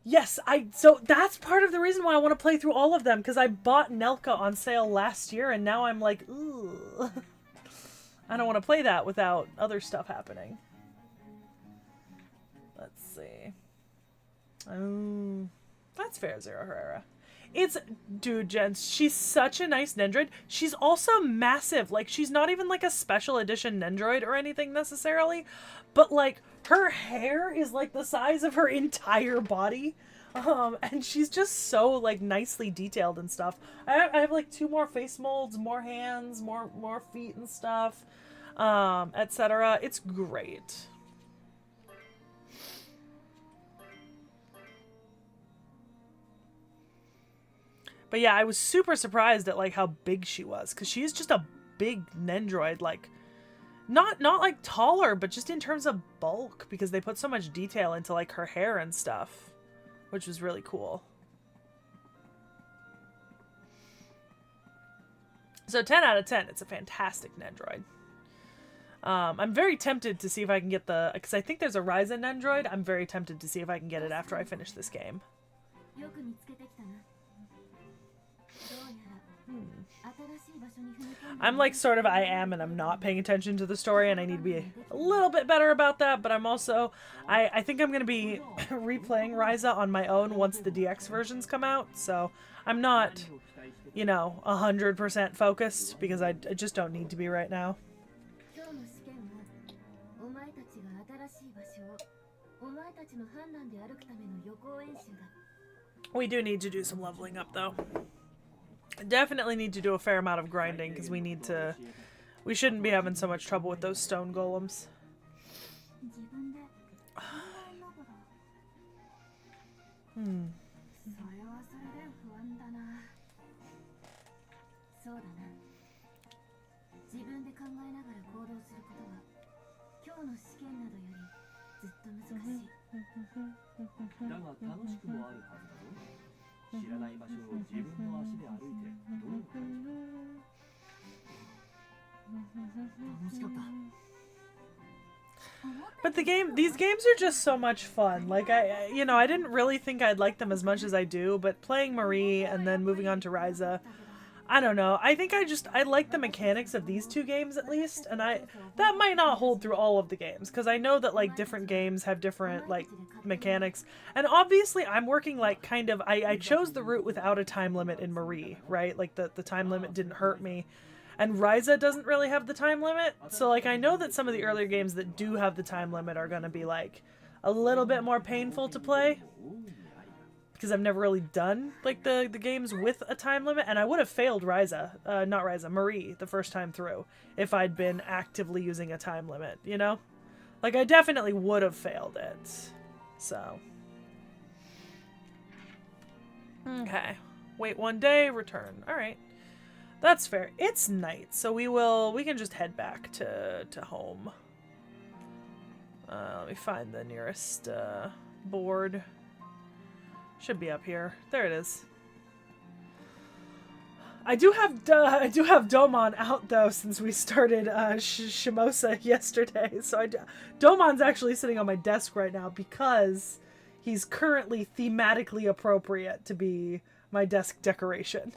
Yes, so that's part of the reason why I want to play through all of them, because I bought Nelka on sale last year, and now I'm like, ooh. I don't want to play that without other stuff happening. Let's see. Oh, that's fair, Zero Herrera. Dude, gents, she's such a nice Nendroid. She's also massive. Like, she's not even like a special edition Nendroid or anything necessarily, but like, her hair is like the size of her entire body. And she's just so like nicely detailed and stuff. I have like 2 more face molds, more hands, more feet and stuff, etc. It's great. But yeah, I was super surprised at like how big she was, because she's just a big Nendroid, like not like taller, but just in terms of bulk, because they put so much detail into like her hair and stuff, which was really cool. So 10 out of 10, it's a fantastic Nendroid. I'm very tempted to see if I can get because I think there's a Ryza Nendroid. I'm very tempted to see if I can get it after I finish this game. I'm like sort of I am and I'm not paying attention to the story, and I need to be a little bit better about that, but I'm also I think I'm going to be replaying Ryza on my own once the DX versions come out, so I'm not, you know, 100% focused, because I just don't need to be right now. We do need to do some leveling up though. Definitely need to do a fair amount of grinding, because we shouldn't be having so much trouble with those stone golems. But these games are just so much fun. Like, I didn't really think I'd like them as much as I do, but playing Marie and then moving on to Ryza, I don't know. I think I like the mechanics of these 2 games at least, and that might not hold through all of the games, because I know that like different games have different like mechanics, and obviously I'm working like kind of I chose the route without a time limit in Marie, right? Like the time limit didn't hurt me, and Ryza doesn't really have the time limit, so like I know that some of the earlier games that do have the time limit are going to be like a little bit more painful to play, because I've never really done like the games with a time limit, and I would have failed Marie the first time through if I'd been actively using a time limit, you know? Like, I definitely would have failed it. So. Okay. Wait 1 day, return. Alright. That's fair. It's night, so we can just head back to home. Let me find the nearest board. Should be up here. There it is. I do have Domon out though since we started Shimosa yesterday. So Domon's actually sitting on my desk right now because he's currently thematically appropriate to be my desk decoration,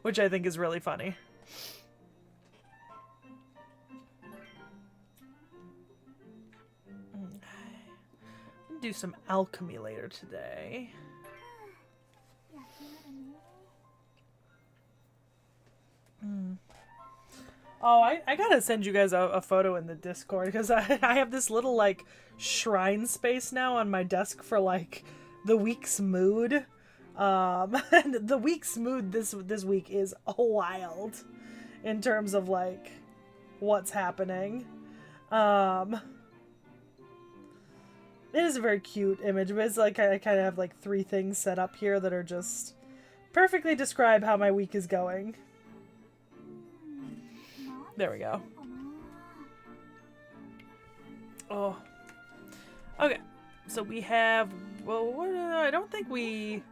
which I think is really funny. Do some alchemy later today. Oh, I gotta send you guys a photo in the Discord because I have this little like shrine space now on my desk for like the week's mood. And the week's mood this week is wild in terms of like what's happening. It is a very cute image, but it's like I kind of have like 3 things set up here that are just perfectly describe how my week is going. There we go. Oh. Okay. So we have, well, I don't think we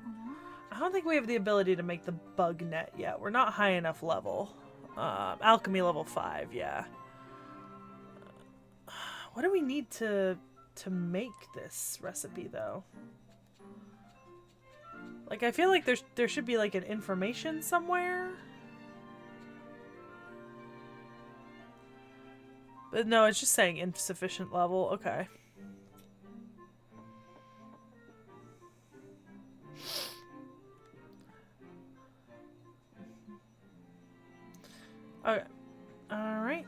have the ability to make the bug net yet. We're not high enough level. Alchemy level 5, yeah. What do we need to make this recipe though? Like I feel like there should be like an information somewhere. But no, it's just saying insufficient level. Okay. Okay. Alright.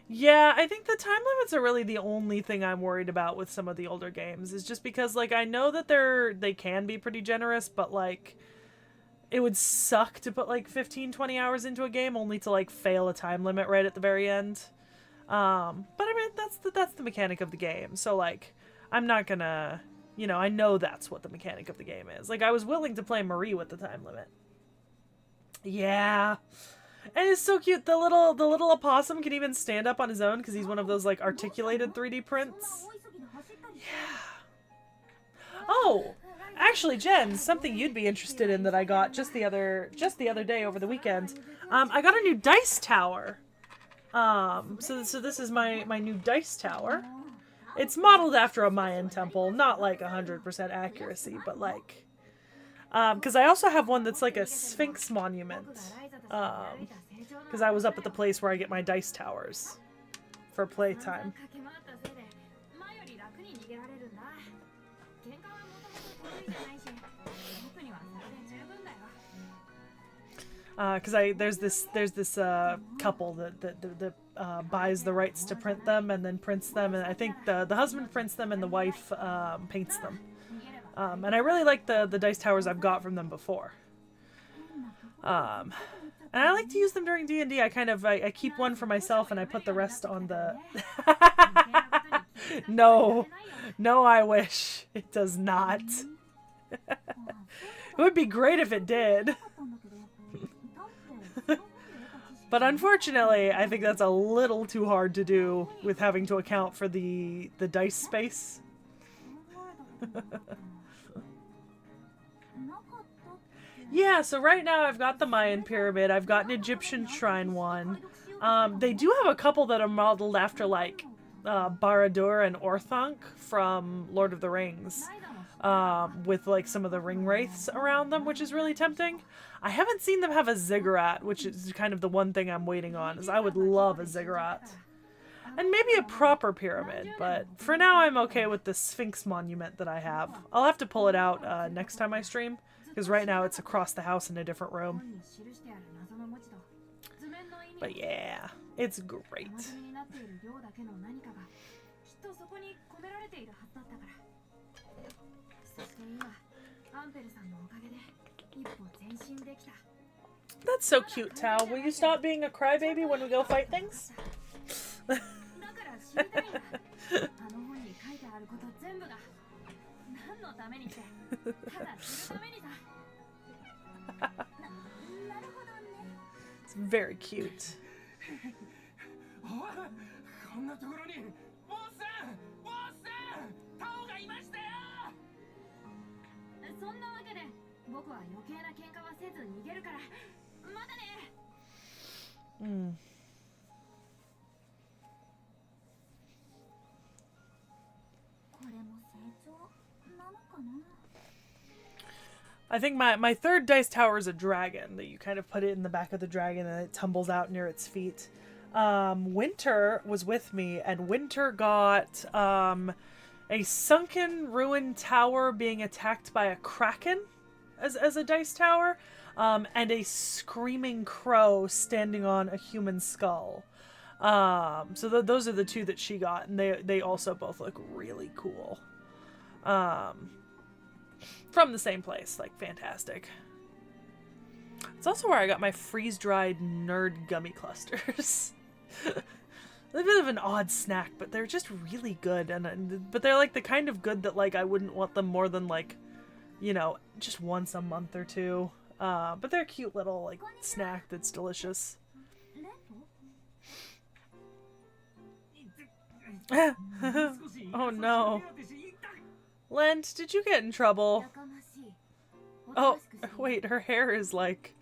Yeah, I think the time limits are really the only thing I'm worried about with some of the older games. Is just because, like, I know that they can be pretty generous, but, like, it would suck to put, like, 15, 20 hours into a game only to, like, fail a time limit right at the very end. But, I mean, that's the mechanic of the game. So, like, I'm not gonna... You know, I know that's what the mechanic of the game is. Like, I was willing to play Marie with the time limit. Yeah. And it's so cute. The little opossum can even stand up on his own because he's one of those, like, articulated 3D prints. Yeah. Oh! Actually, Jen, something you'd be interested in that I got just the other day over the weekend. I got a new dice tower. So this is my new dice tower. It's modeled after a Mayan temple, not like 100% accuracy, but like, because I also have one that's like a Sphinx monument. Because I was up at the place where I get my dice towers for playtime. Because there's this couple that buys the rights to print them and then prints them, and I think the husband prints them and the wife paints them. And I really like the dice towers I've got from them before. And I like to use them during D&D. I keep one for myself and I put the rest on the... No, I wish. It does not. It would be great if it did. But unfortunately, I think that's a little too hard to do with having to account for the dice space. Yeah, so right now I've got the Mayan pyramid, I've got an Egyptian shrine one. They do have a couple that are modeled after, like, Barad-dûr and Orthanc from Lord of the Rings. With, like, some of the ring wraiths around them, which is really tempting. I haven't seen them have a ziggurat, which is kind of the one thing I'm waiting on, is I would love a ziggurat. And maybe a proper pyramid, but for now I'm okay with the Sphinx monument that I have. I'll have to pull it out next time I stream, because right now it's across the house in a different room. But yeah, it's great. That's so cute, Tao. Will you stop being a crybaby when we go fight things? It's very cute. そんなわけで僕は余計な喧嘩はせず逃げるからまたね。これも成長なのかな。I think my third dice tower is a dragon that you kind of put it in the back of the dragon and it tumbles out near its feet. Winter was with me, and Winter got a sunken ruined tower being attacked by a kraken as a dice tower, and a screaming crow standing on a human skull. So those are the two that she got, and they also both look really cool. From the same place, like fantastic. It's also where I got my freeze-dried nerd gummy clusters. A bit of an odd snack, but they're just really good, but they're like the kind of good that like I wouldn't want them more than like, you know, just once a month or two. But they're a cute little like snack that's delicious. Oh no. Lent, did you get in trouble? Oh, wait, her hair is like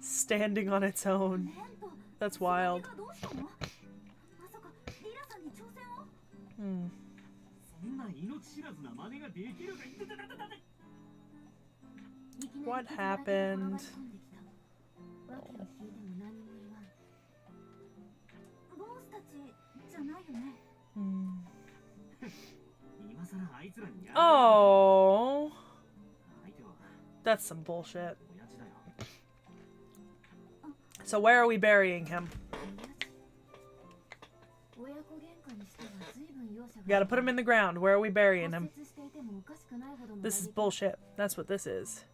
standing on its own. That's wild. What happened? Oh. That's some bullshit. So where are we burying him? Gotta put him in the ground. Where are we burying him? This is bullshit. That's what this is.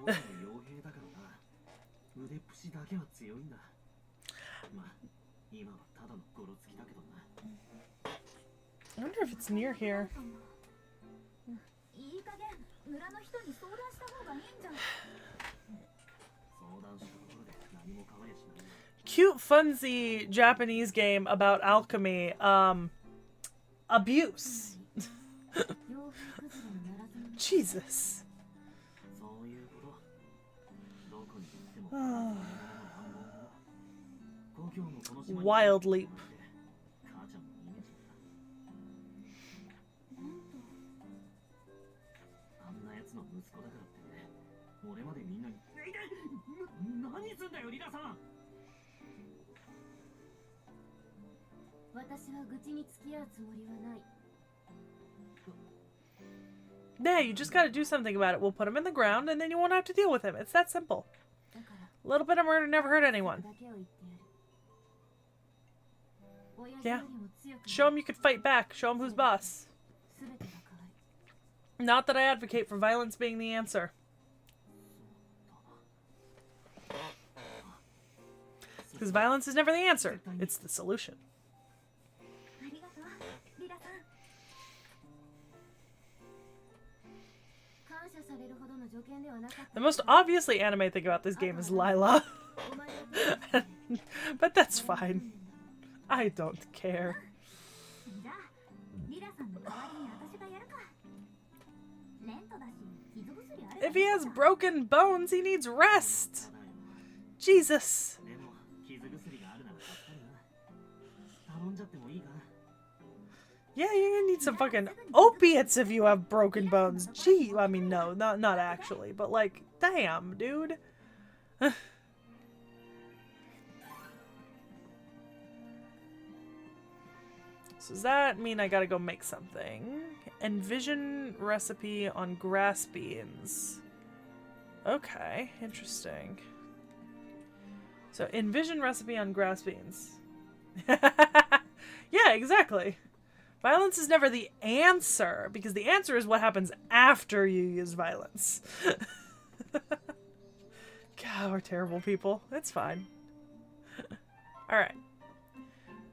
I wonder if it's near here. Cute, funsy Japanese game about alchemy. Abuse. Jesus. Wild leap. Yeah, you just gotta do something about it. We'll put him in the ground and then you won't have to deal with him. It's that simple. A little bit of murder never hurt anyone. Yeah. Show him you could fight back. Show him who's boss. Not that I advocate for violence being the answer. Because violence is never the answer. It's the solution. The most obviously anime thing about this game is Lila. But that's fine. I don't care. If he has broken bones, he needs rest. Jesus. Yeah, you're gonna need some fucking opiates if you have broken bones. Gee, I mean, no, not actually, but like, damn, dude. So does that mean I gotta go make something? Envision recipe on grass beans. Okay, interesting. So envision recipe on grass beans. Yeah, exactly. Violence is never the answer, because the answer is what happens after you use violence. God, we're terrible people. It's fine. Alright.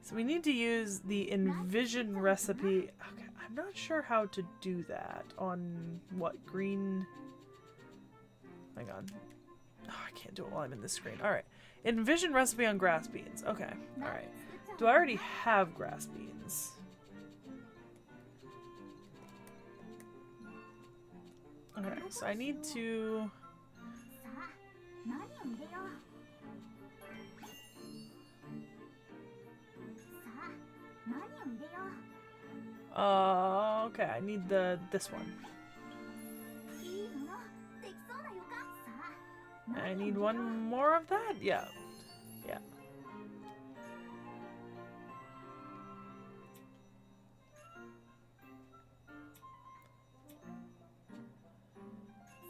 So we need to use the envision recipe. Okay, I'm not sure how to do that on what green. Hang on. Oh, I can't do it while I'm in this screen. Alright. Envision recipe on grass beans. Okay. Alright. Do I already have grass beans? Okay, so I need to... さあ何を入れよう。さあ何を入れよう。 okay, I need this one. いいものできそうな予感。さあ I need one more of that? Yeah. Yeah.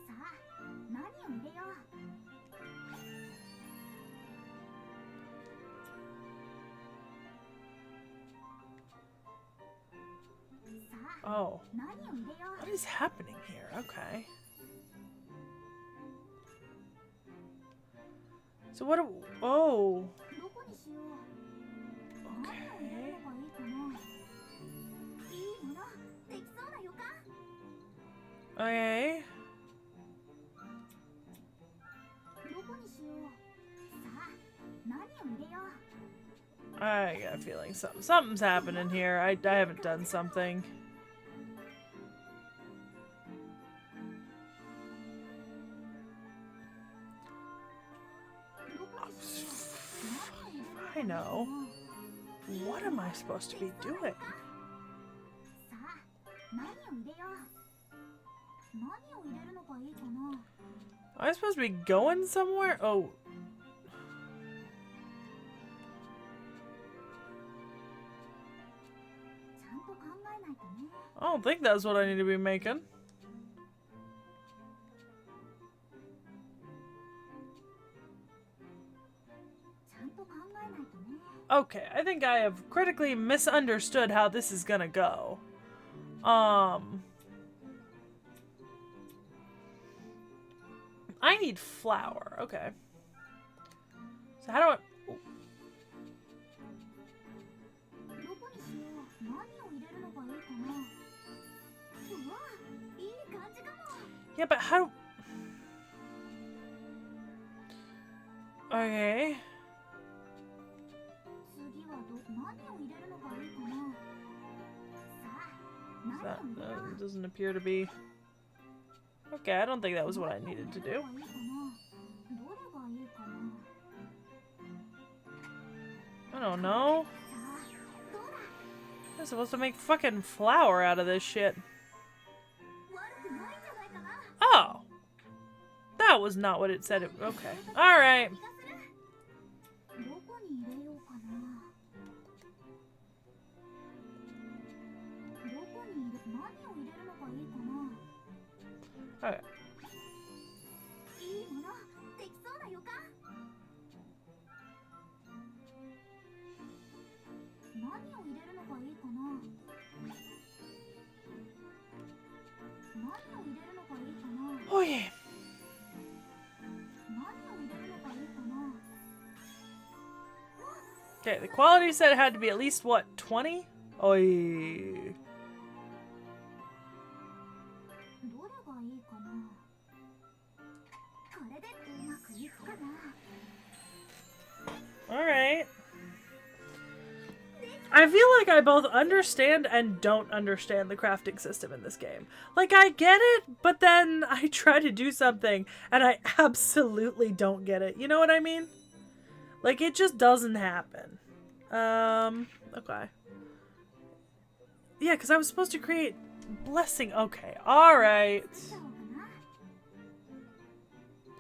さあ何を入れよう。 Oh. 何を入れよう。 What is happening here? Okay. So what do... Oh. どこにしよう。 何を入れ Okay. ればいいかな。いいものできそうな予感。 Okay. どこにしよう。さあ何を入れよう。 I got a feeling something's happening here. I haven't done something. I know. What am I supposed to be doing? さあ何を入れよう。何を入れるのがいいかな。 Am I supposed to be going somewhere? Oh. ちゃんと考えないとね。 I don't think that's what I need to be making. ちゃんと考えないとね。 Okay, I think I have critically misunderstood how this is gonna go. I need flour. Okay. So how do I... どこにしよう。何を入れるのがいいかな。うわ、いい感じかも。 Yeah, but how... Okay. 次は何を入れるのがいいかな。さあ何を That 入れよう。 doesn't appear to be... Okay, I don't think that was what I needed to do. どれがいいかな。 I don't know. さあどうだ。 I'm supposed to make fucking flour out of this shit. 悪くないんじゃないかな。 Oh. That was not what it said it... Okay. Alright. 気がする。どこに入れようかな。どこに入れ、何を入れるのがいいかな。 Okay. いいものできそうな予感。何を入れるのがいいかな。何を入れるのがいいかな。 Oh yeah. 何を入れるのがいいかな。 Okay, the quality said it had to be at least, what, 20? Oi. どれがいいかな。これでうまくいくかな。 Alright. I feel like I both understand and don't understand the crafting system in this game. Like, I get it, but then I try to do something and I absolutely don't get it. You know what I mean? Like, it just doesn't happen. Okay. Yeah, because I was supposed to create blessing. Okay, alright. どうしようかな。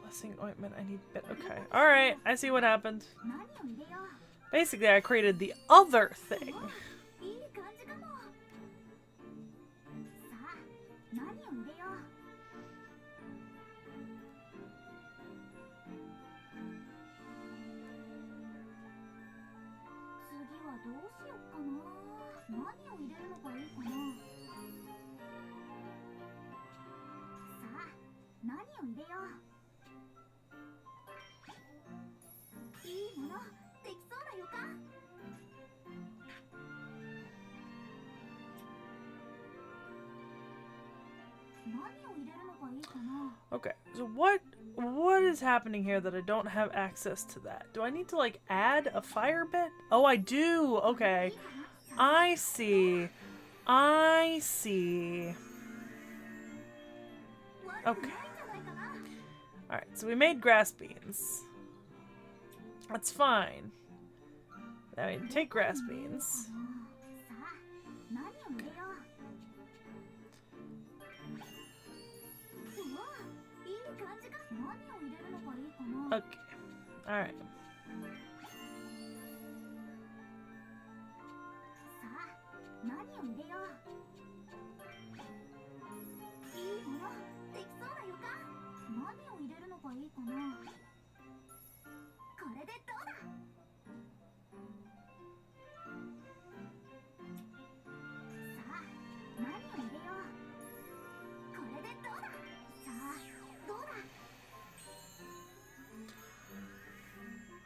Blessing ointment, I need bit. Okay, alright, I see what happened. 何を入れよう。 Basically, I created the other thing. いい感じかも。さあ何を入れよう。 次はどうしよっかな。何を入れるのがいいかな。さあ何を入れよう。いいものできそうな予感。 何を入れるのがいいかな。 Okay, so what is happening here that I don't have access to that? Do I need to, like, add a fire bit? Oh, I do! Okay. I see. I see. 悪 Okay. Alright, so we made grass beans. That's fine. Now we take grass beans. Okay. Alright.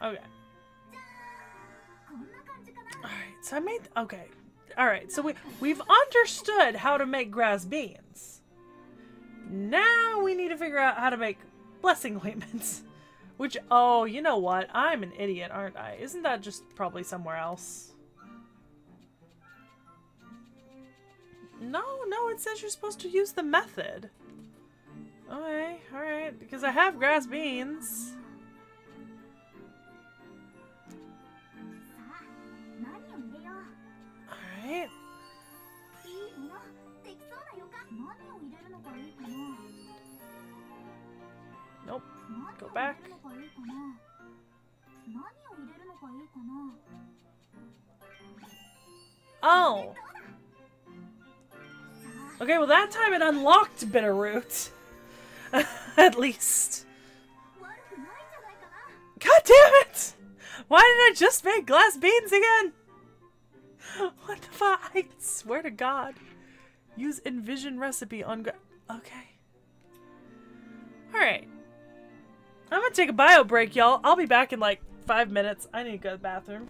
Okay. Alright, so I made... Okay. Alright, so we've understood how to make grass beans. Now we need to figure out how to make blessing ointments. Which, oh, you know what? I'm an idiot, aren't I? Isn't that just probably somewhere else? No, it says you're supposed to use the method. Okay, alright, because I have grass beans. Alright. Nope. Go back. Oh. Okay, well that time it unlocked Bitterroot. At least. God damn it! Why did I just make glass beans again? What the fuck? I swear to God. Use envision recipe on... Okay. Alright. I'm gonna take a bio break, y'all. I'll be back in like 5 minutes. I need to go to the bathroom.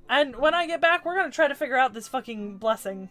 And when I get back, we're gonna try to figure out this fucking blessing.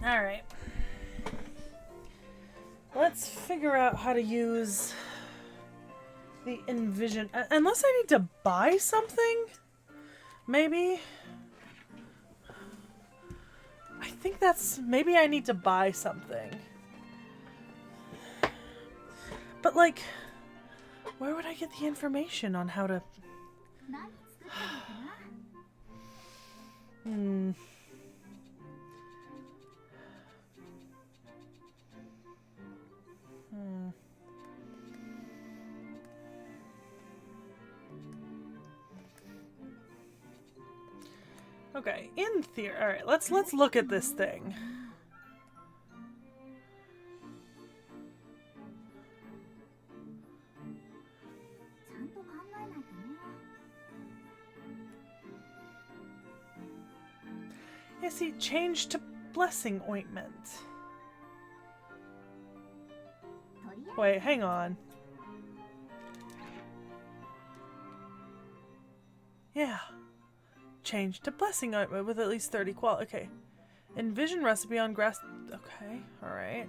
Alright. Let's figure out how to use the Envision. Unless I need to buy something? Maybe? I think that's... Maybe I need to buy something. But, like... Where would I get the information on how to... Okay, in theory... Alright, let's look at this thing. Yeah, see, change to blessing ointment. Wait, hang on. Yeah. Change to blessing ointment with at least 30 quality. Okay. Envision recipe on grass. Okay, alright.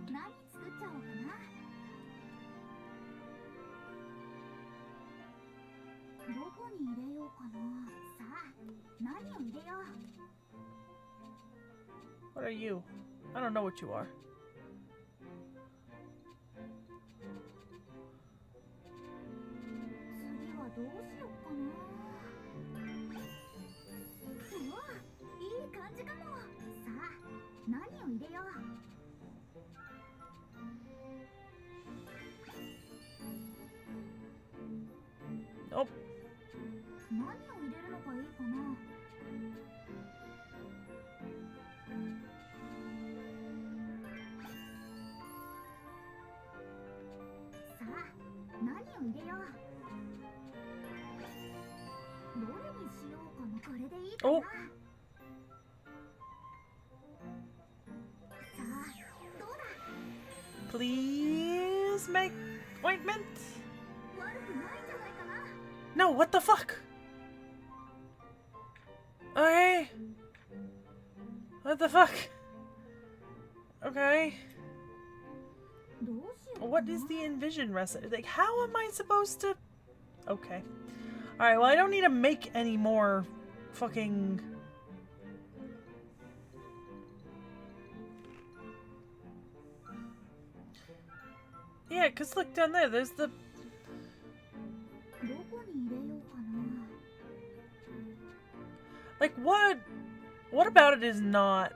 What are you? I don't know what you are. Nope. Oh. Please make ointment. No, what the fuck? Okay. What the fuck? Okay. What is the Envision recipe? Like, how am I supposed to... Okay. Alright, well, I don't need to make any more fucking... Yeah, because look down there, there's the... Like, what about it is not...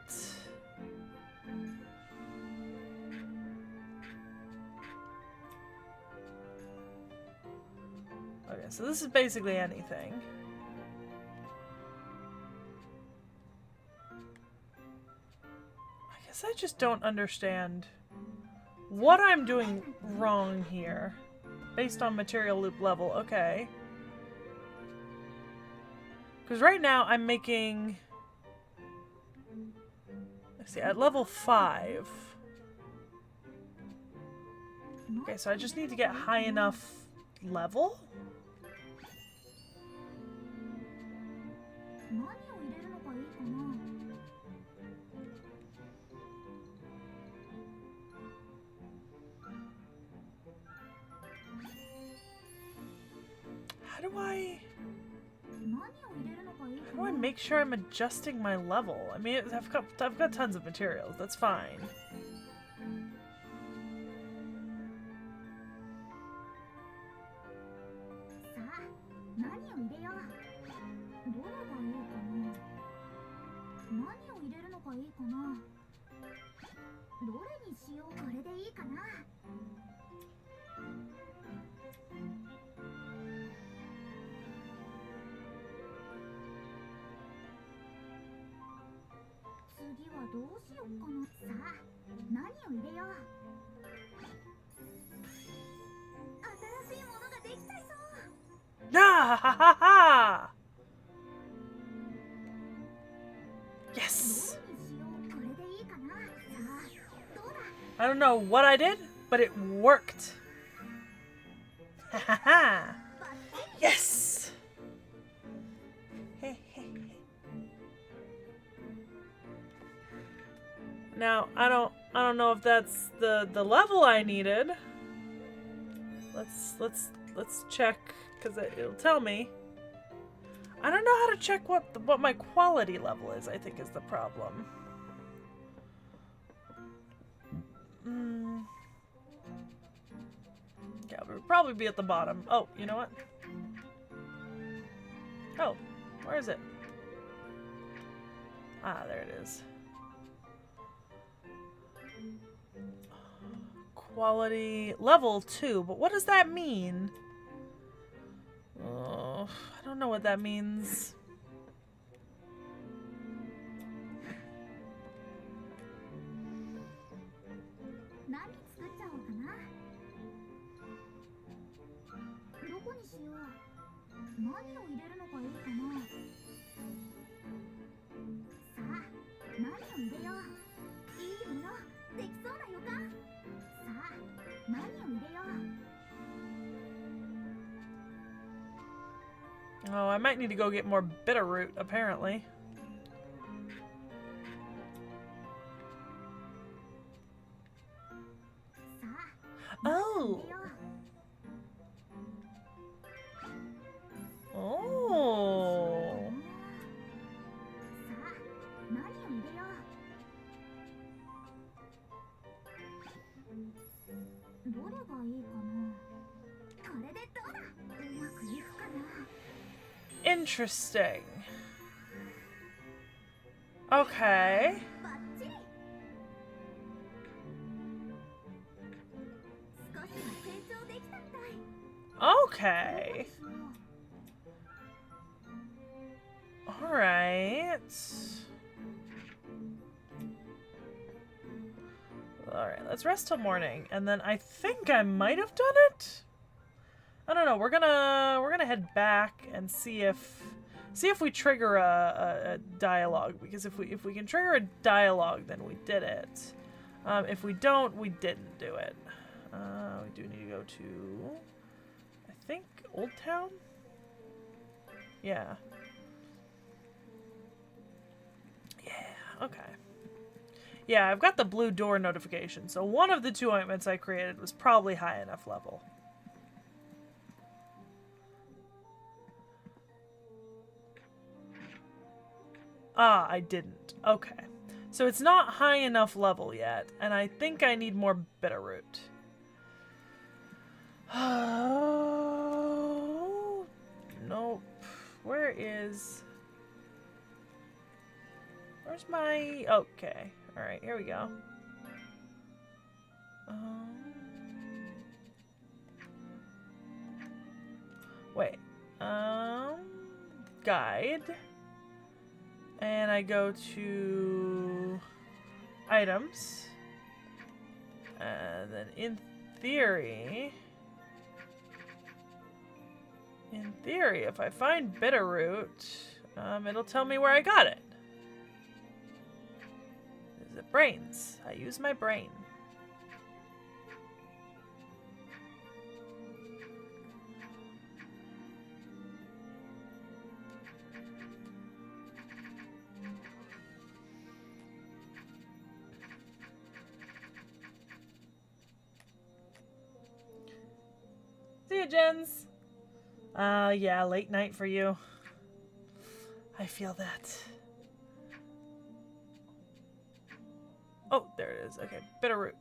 Okay, so this is basically anything. I guess I just don't understand what I'm doing wrong here. Based on material loop level, okay. Because right now I'm making... Let's see, at level 5. Okay, so I just need to get high enough level? How do I make sure I'm adjusting my level? I mean, I've got tons of materials. That's fine. Ah, ha, ha, ha. Yes! I don't know what I did, but it worked. Ha ha ha! Yes! Now, I don't know if that's the level I needed. Let's check, because it'll tell me. I don't know how to check what my quality level is, I think is the problem. Yeah, we'll probably be at the bottom. Oh, you know what? Oh, where is it? Ah, there it is. Quality level 2, but what does that mean? Oh, I don't know what that means. Oh, I might need to go get more bitter root, apparently. Oh. Oh. Interesting. Okay. Okay. Alright. Alright, let's rest till morning. And then I think I might have done it. I don't know. We're gonna head back and see if we trigger a dialogue, because if we can trigger a dialogue, then we did it. If we don't, we didn't do it. We do need to go to, I think, Old Town? Yeah. Yeah, okay. Yeah, I've got the blue door notification, so one of the 2 ointments I created was probably high enough level. Ah, I didn't. Okay. So it's not high enough level yet, and I think I need more bitter root. Oh, nope. Where's my... Okay. Alright, here we go. Wait. Guide. And I go to items. And then in theory, if I find bitter root, it'll tell me where I got it. Is it brains? I use my brain. See ya, Jens. Yeah, late night for you. I feel that. Oh, there it is. Okay, bitter root.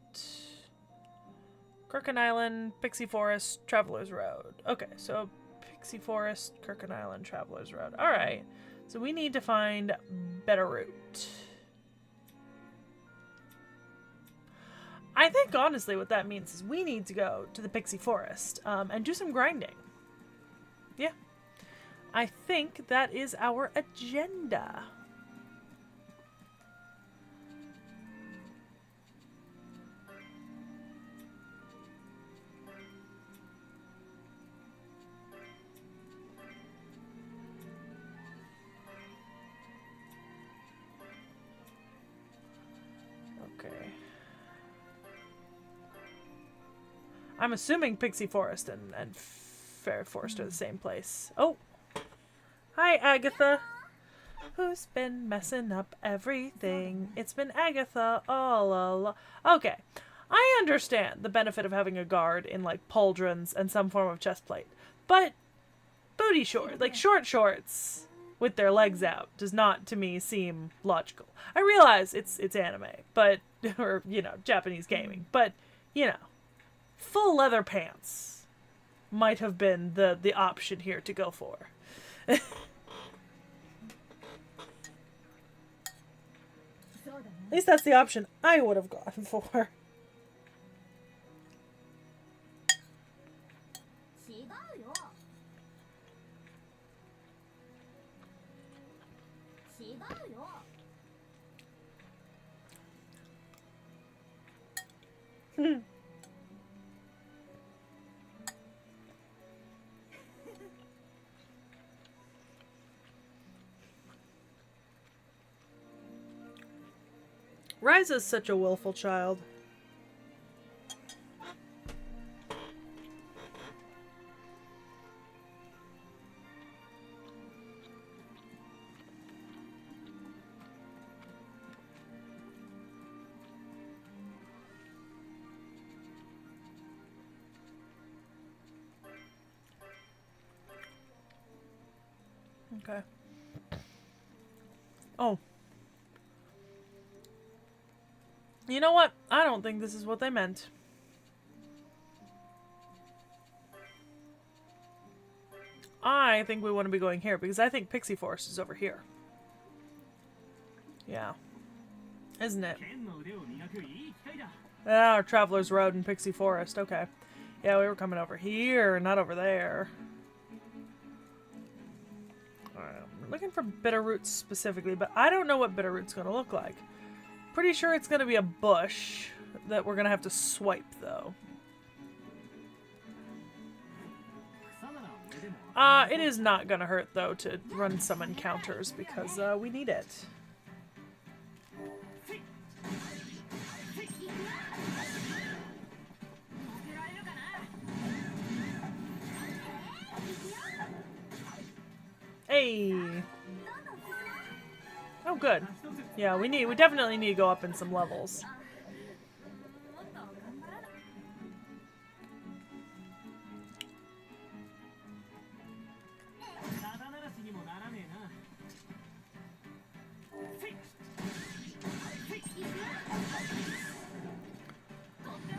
Kirkin Island, Pixie Forest, Traveler's Road. Okay, so Pixie Forest, Kirkin Island, Traveler's Road. Alright, so we need to find bitter root. I think, honestly, what that means is we need to go to the Pixie Forest and do some grinding. Yeah. I think that is our agenda. Okay. I'm assuming Pixie Forest and Fair Forest are the same place. Oh! Hi, Agatha! Who's been messing up everything? It's been Agatha all along. Okay. I understand the benefit of having a guard in, like, pauldrons and some form of chest plate. But booty shorts, like short shorts with their legs out, does not, to me, seem logical. I realize it's anime, but, or, you know, Japanese gaming, but, you know, full leather pants might have been the option here to go for. At least that's the option I would have gone for. Ryza's such a willful child. Okay. Oh. You know what? I don't think this is what they meant. I think we want to be going here because I think Pixie Forest is over here. Yeah. Isn't it? Ah, our Traveler's Road in Pixie Forest. Okay. Yeah, we were coming over here, not over there. I'm looking for Bitterroot specifically, but I don't know what Bitterroot's going to look like. Pretty sure it's going to be a bush that we're going to have to swipe, though. It is not going to hurt, though, to run some encounters because we need it. Hey! Oh, good. Yeah, we definitely need to go up in some levels.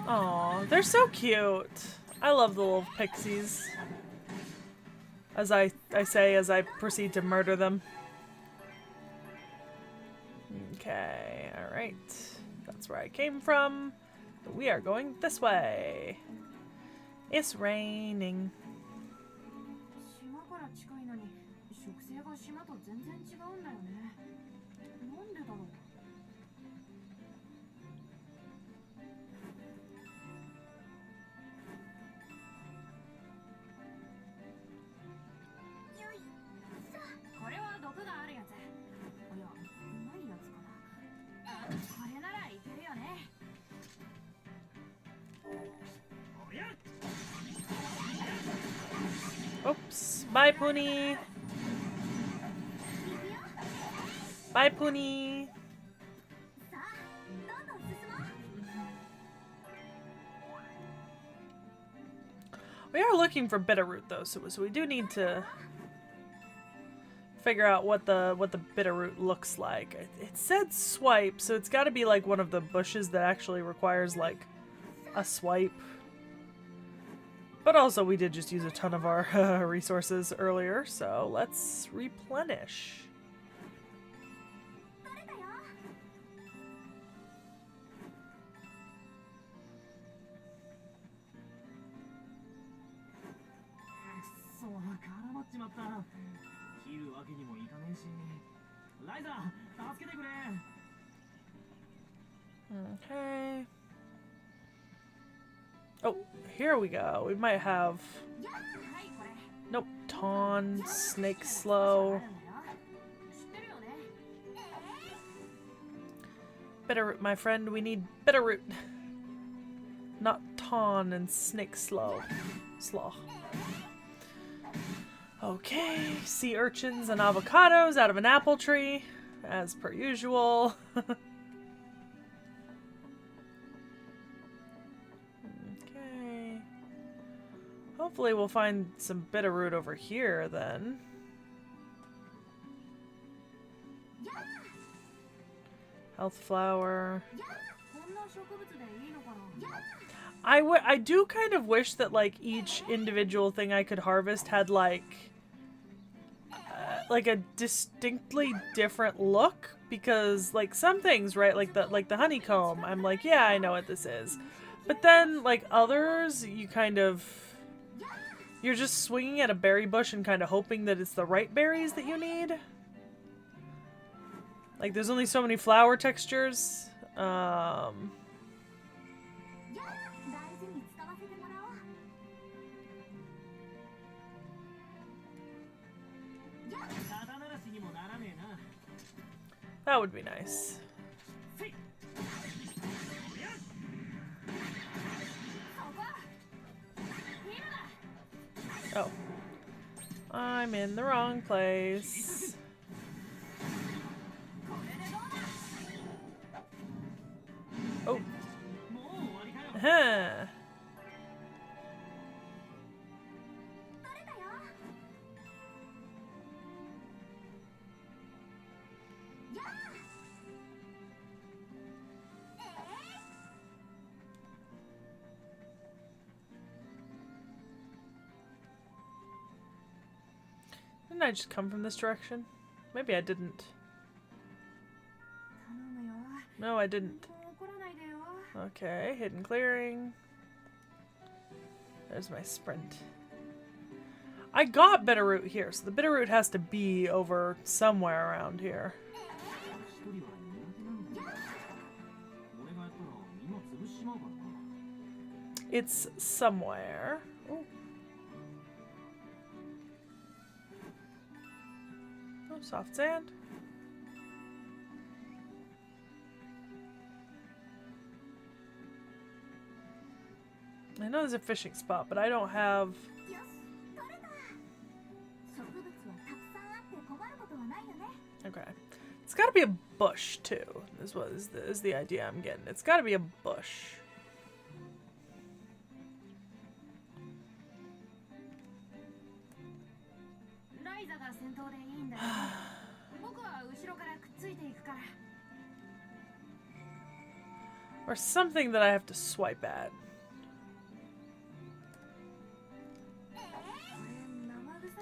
Aw, they're so cute. I love the little pixies. As I say as I proceed to murder them. Okay, alright. That's where I came from. But we are going this way. It's raining. Oops. Bye, Puni. Bye, Puni. We are looking for Bitterroot, though, so we do need to figure out what the Bitterroot looks like. It said swipe, so it's got to be like one of the bushes that actually requires like a swipe. But also, we did just use a ton of our resources earlier, so let's replenish. Okay. Oh, here we go. We might have... Nope. Tawn, Snake Slow. Bitterroot, my friend. We need Bitterroot. Not Tawn and Snake Slow. Slaw. Okay, sea urchins and avocados out of an apple tree, as per usual. Okay. Hopefully we'll find some bitterroot over here then. Health flower. I do kind of wish that like each individual thing I could harvest had like a distinctly different look, because like some things, right, like the honeycomb, I'm like, yeah, I know what this is. But then like others, you're just swinging at a berry bush and kind of hoping that it's the right berries that you need. Like there's only so many flower textures. That would be nice. Oh. I'm in the wrong place. Oh. Huh. Didn't I just come from this direction? Maybe I didn't. No, I didn't. Okay, hidden clearing. There's my sprint. I got bitterroot here, so the bitterroot has to be over somewhere around here. It's somewhere. Ooh. Oh, soft sand. I know there's a fishing spot, but I don't have... Okay. It's gotta be a bush, too. Is the idea I'm getting. It's gotta be a bush. Or something that I have to swipe at.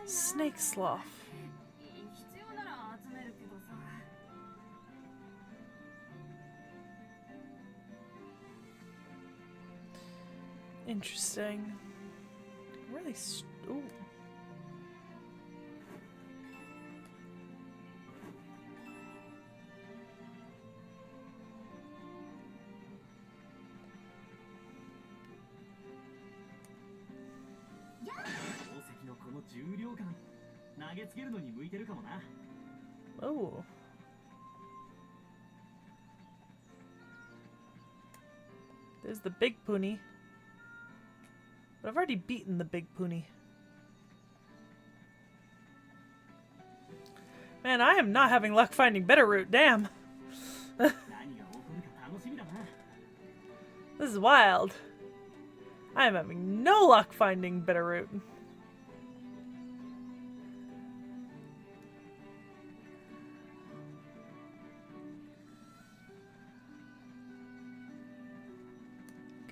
Snake sloth. Interesting. Really ooh. Oh. There's the big pony. But I've already beaten the big pony. Man, I am not having luck finding bitterroot, damn. This is wild. I am having no luck finding bitterroot.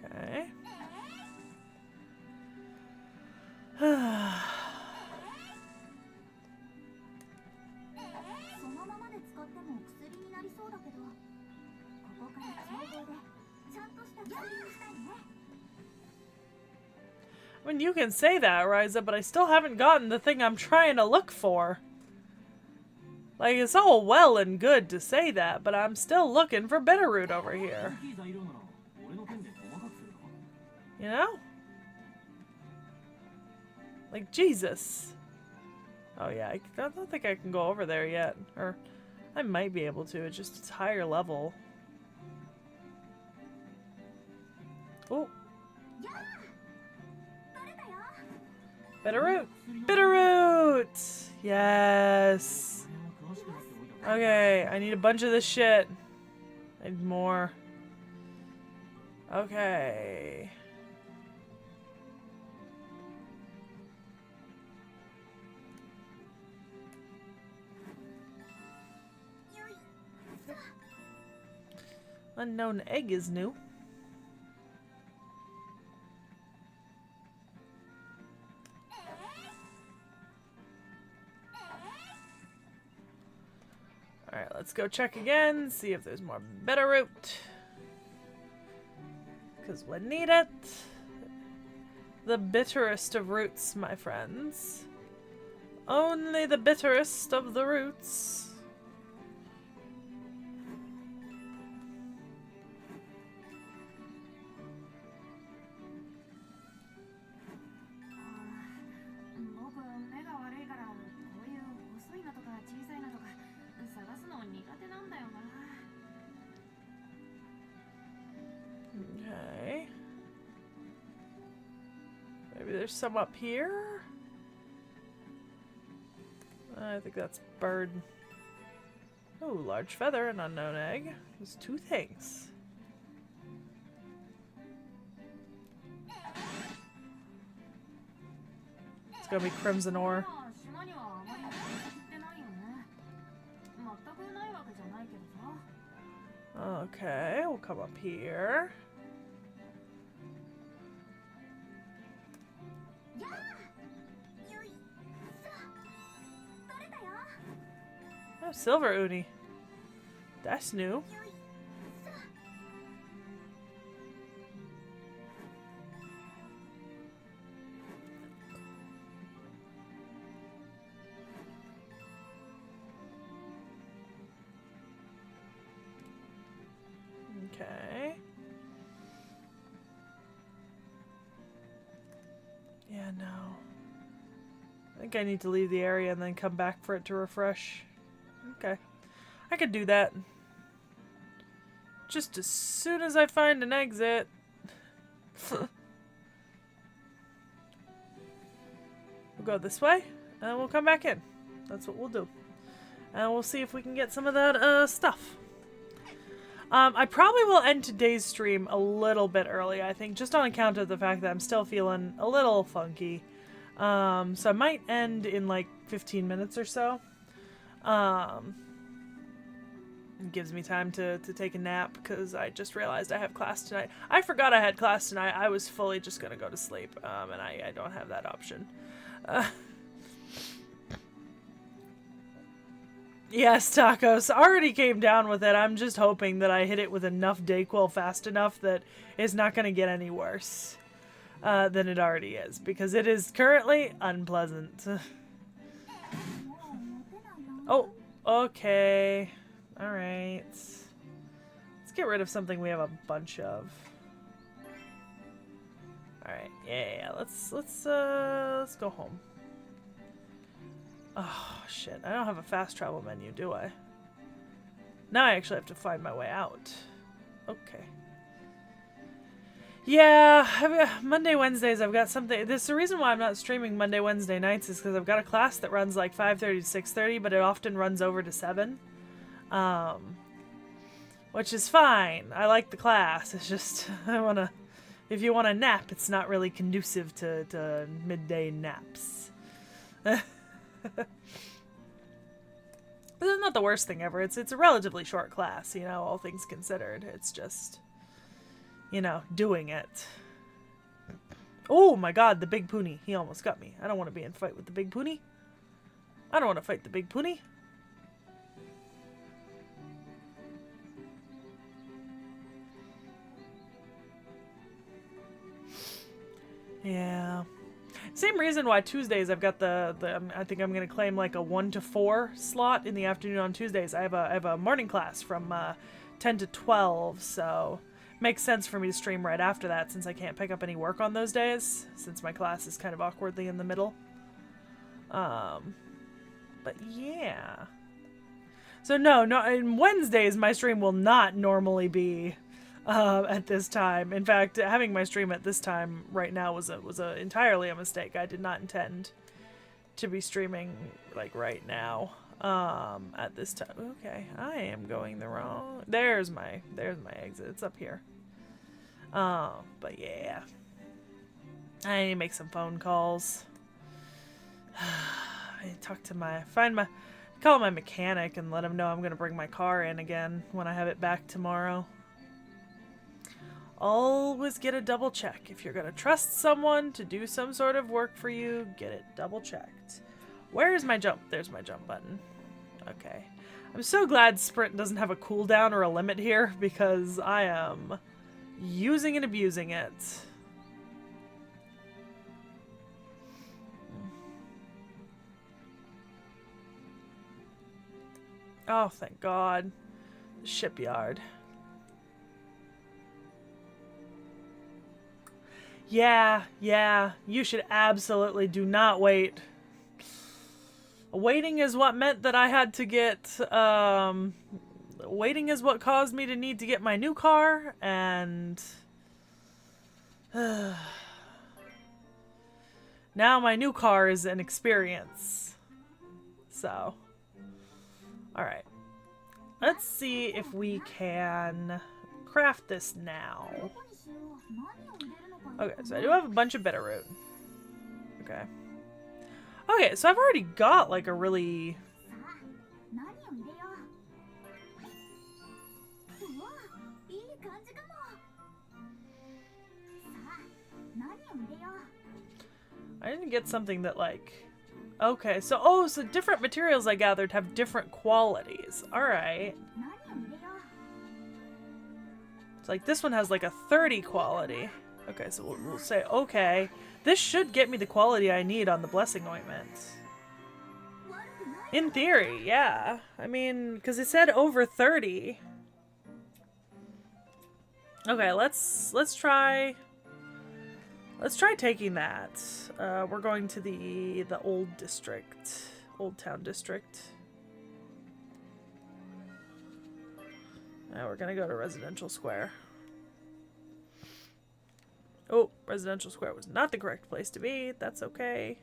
Okay. I mean, you can say that, Ryza, but I still haven't gotten the thing I'm trying to look for. Like, it's all well and good to say that, but I'm still looking for bitterroot over here. You know? Like, Jesus. Oh yeah, I don't think I can go over there yet. Or, I might be able to, it's just it's higher level. Oh. Bitterroot! Bitterroot! Yes! Okay, I need a bunch of this shit. I need more. Okay. Unknown egg is new. Alright, let's go check again, see if there's more bitterroot. Because we need it. The bitterest of roots, my friends. Only the bitterest of the roots. Okay. Maybe there's some up here? I think that's bird. Oh, large feather, an unknown egg. There's two things. It's gonna be crimson ore. Okay, we'll come up here. Oh, silver uni. That's new. Okay. Yeah, no. I think I need to leave the area and then come back for it to refresh. Okay. I could do that. Just as soon as I find an exit. We'll go this way, and we'll come back in. That's what we'll do. And we'll see if we can get some of that stuff. I probably will end today's stream a little bit early, I think, just on account of the fact that I'm still feeling a little funky. So I might end in like 15 minutes or so. It gives me time to take a nap because I just realized I have class tonight. I forgot I had class tonight. I was fully just going to go to sleep, and I don't have that option. Yes, tacos. Already came down with it. I'm just hoping that I hit it with enough Dayquil fast enough that it's not going to get any worse than it already is, because it is currently unpleasant. Oh, okay. Alright. Let's get rid of something we have a bunch of. Alright, yeah. Let's go home. Oh, shit. I don't have a fast travel menu, do I? Now I actually have to find my way out. Okay. Yeah, Monday, Wednesdays, I've got something. This the reason why I'm not streaming Monday, Wednesday nights is because I've got a class that runs like 5:30 to 6:30, but it often runs over to 7. Which is fine. I like the class. It's just, if you want a nap, it's not really conducive to midday naps. This is not the worst thing ever. It's a relatively short class, you know, all things considered. It's just, you know, doing it. Oh my god, the big pony. He almost got me. I don't want to be in a fight with the big pony. I don't want to fight the big pony. Yeah. Same reason why Tuesdays I've got I think I'm going to claim like a 1 to 4 slot in the afternoon on Tuesdays. I have a morning class from 10 to 12, so makes sense for me to stream right after that since I can't pick up any work on those days, since my class is kind of awkwardly in the middle. But yeah. So no, in Wednesdays my stream will not normally be at this time. In fact, having my stream at this time right now was entirely a mistake. I did not intend to be streaming like right now at this time. Okay, I am going the wrong. There's my exit. It's up here. But yeah, I need to make some phone calls. I talk to call my mechanic and let him know I'm gonna bring my car in again when I have it back tomorrow. Always get a double check. If you're gonna trust someone to do some sort of work for you, get it double checked. Where is my jump? There's my jump button. Okay. I'm so glad sprint doesn't have a cooldown or a limit here because I am using and abusing it. Oh, thank God. The shipyard. Yeah, you should absolutely do not wait. Waiting is what meant that I had to get, waiting is what caused me to need to get my new car, and now my new car is an experience. So, alright. Let's see if we can craft this now. Okay, so I do have a bunch of bitterroot. Okay. Okay, so I've already got like a really... I didn't get something that like... Okay, so, so different materials I gathered have different qualities. Alright. It's like this one has like a 30 quality. Okay, so we'll say, okay, this should get me the quality I need on the blessing ointment. In theory, yeah. I mean, because it said over 30. Okay, let's try taking that. We're going to the old district, Old Town district. Now we're gonna go to Residential Square. Oh, Residential Square was not the correct place to be. That's okay.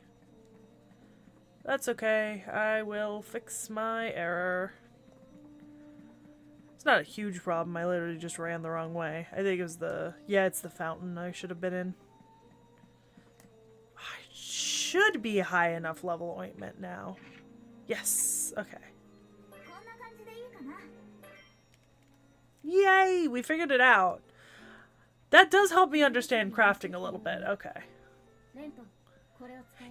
That's okay. I will fix my error. It's not a huge problem. I literally just ran the wrong way. I think it was it's the fountain I should have been in. I should be high enough level ointment now. Yes. Okay. Yay! We figured it out. That does help me understand crafting a little bit. Okay.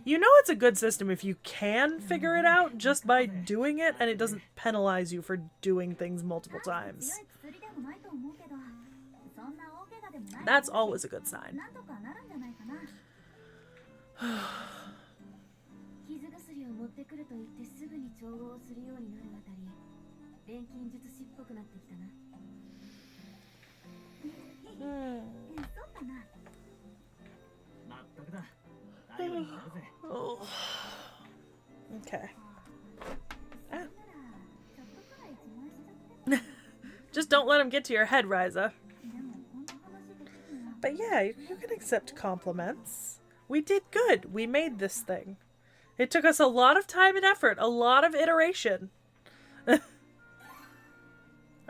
You know it's a good system if you can figure it out just by doing it and it doesn't penalize you for doing things multiple times. That's always a good sign. Oh. Okay. Ah. Just don't let him get to your head, Ryza. But yeah, you can accept compliments. We did good. We made this thing. It took us a lot of time and effort, a lot of iteration.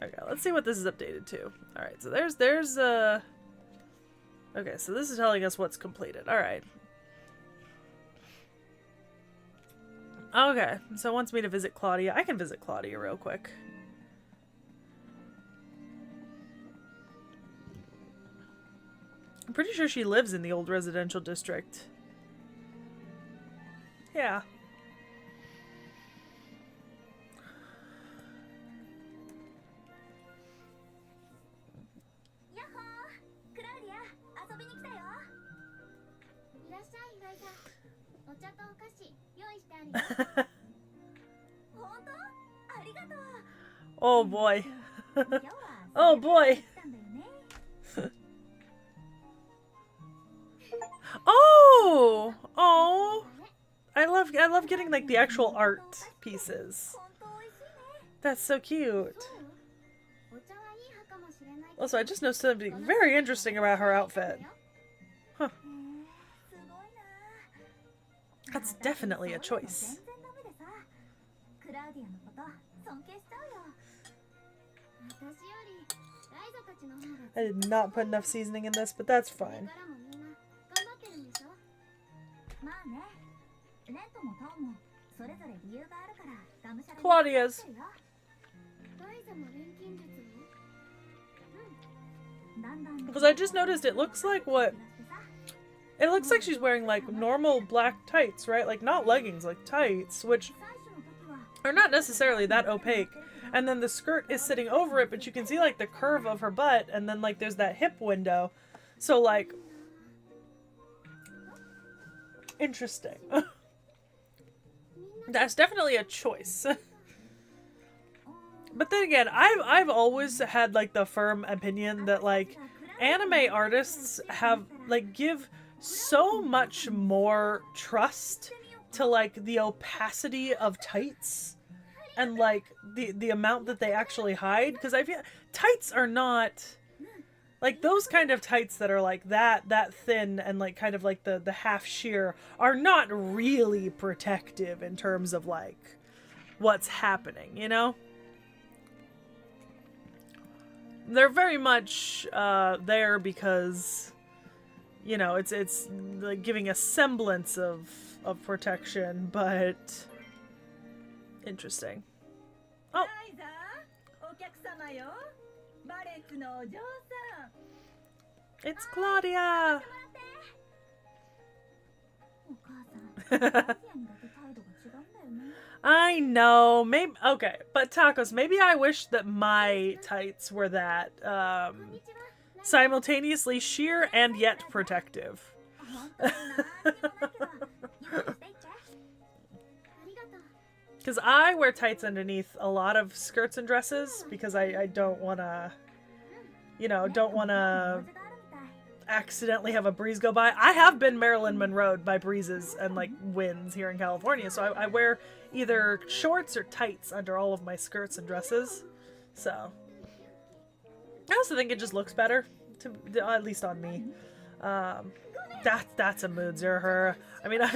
Okay, let's see what this is updated to. Alright, so there's okay, so this is telling us what's completed. Alright. Okay, so it wants me to visit Claudia. I can visit Claudia real quick. I'm pretty sure she lives in the old residential district. Yeah. Oh boy. Oh boy. Oh! Oh! I love getting like the actual art pieces. That's so cute. Also, I just noticed something very interesting about her outfit. Huh. That's definitely a choice. I did not put enough seasoning in this, but that's fine. Claudia's. Because I just noticed it looks like what... It looks like she's wearing like normal black tights, right? Like not leggings, like tights, which are not necessarily that opaque. And then the skirt is sitting over it, but you can see like the curve of her butt, and then like there's that hip window. So like... Interesting. That's definitely a choice. But then again, I've always had like the firm opinion that like anime artists have like give so much more trust to like the opacity of tights and like the amount that they actually hide, because I feel tights are not like those kind of tights that are like that thin and like kind of like the half sheer are not really protective in terms of like what's happening, you know? They're very much there because, you know, it's like giving a semblance of protection, but interesting. Oh. It's Claudia. I know, maybe, okay, but tacos, maybe I wish that my tights were that, simultaneously sheer and yet protective. Because I wear tights underneath a lot of skirts and dresses, because I don't want to, you know, don't want to accidentally have a breeze go by. I have been Marilyn Monroe'd by breezes and like winds here in California, so I wear either shorts or tights under all of my skirts and dresses. So I also think it just looks better, at least on me. That's a mood zerher. I mean, I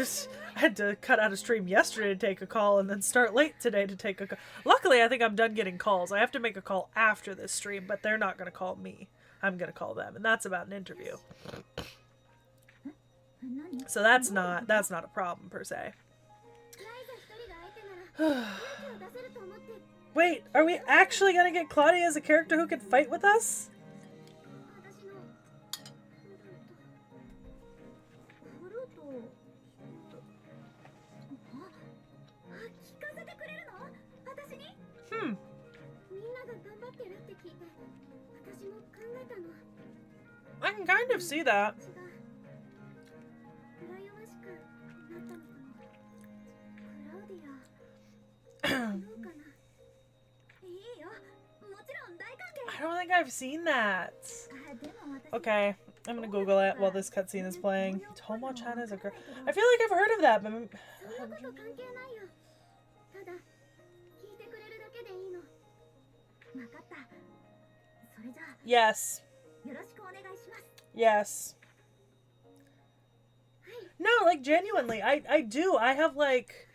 had to cut out a stream yesterday to take a call and then start late today to take a call. Luckily, I think I'm done getting calls. I have to make a call after this stream, but they're not going to call me. I'm going to call them, and that's about an interview. So that's not a problem per se. Wait, are we actually going to get Claudia as a character who can fight with us? I can kind of see that. I don't think I've seen that. Okay, I'm gonna Google it while this cutscene is playing. Tomo-chan is a girl. I feel like I've heard of that, but... Yes. Yes. No, like genuinely, I do. I have like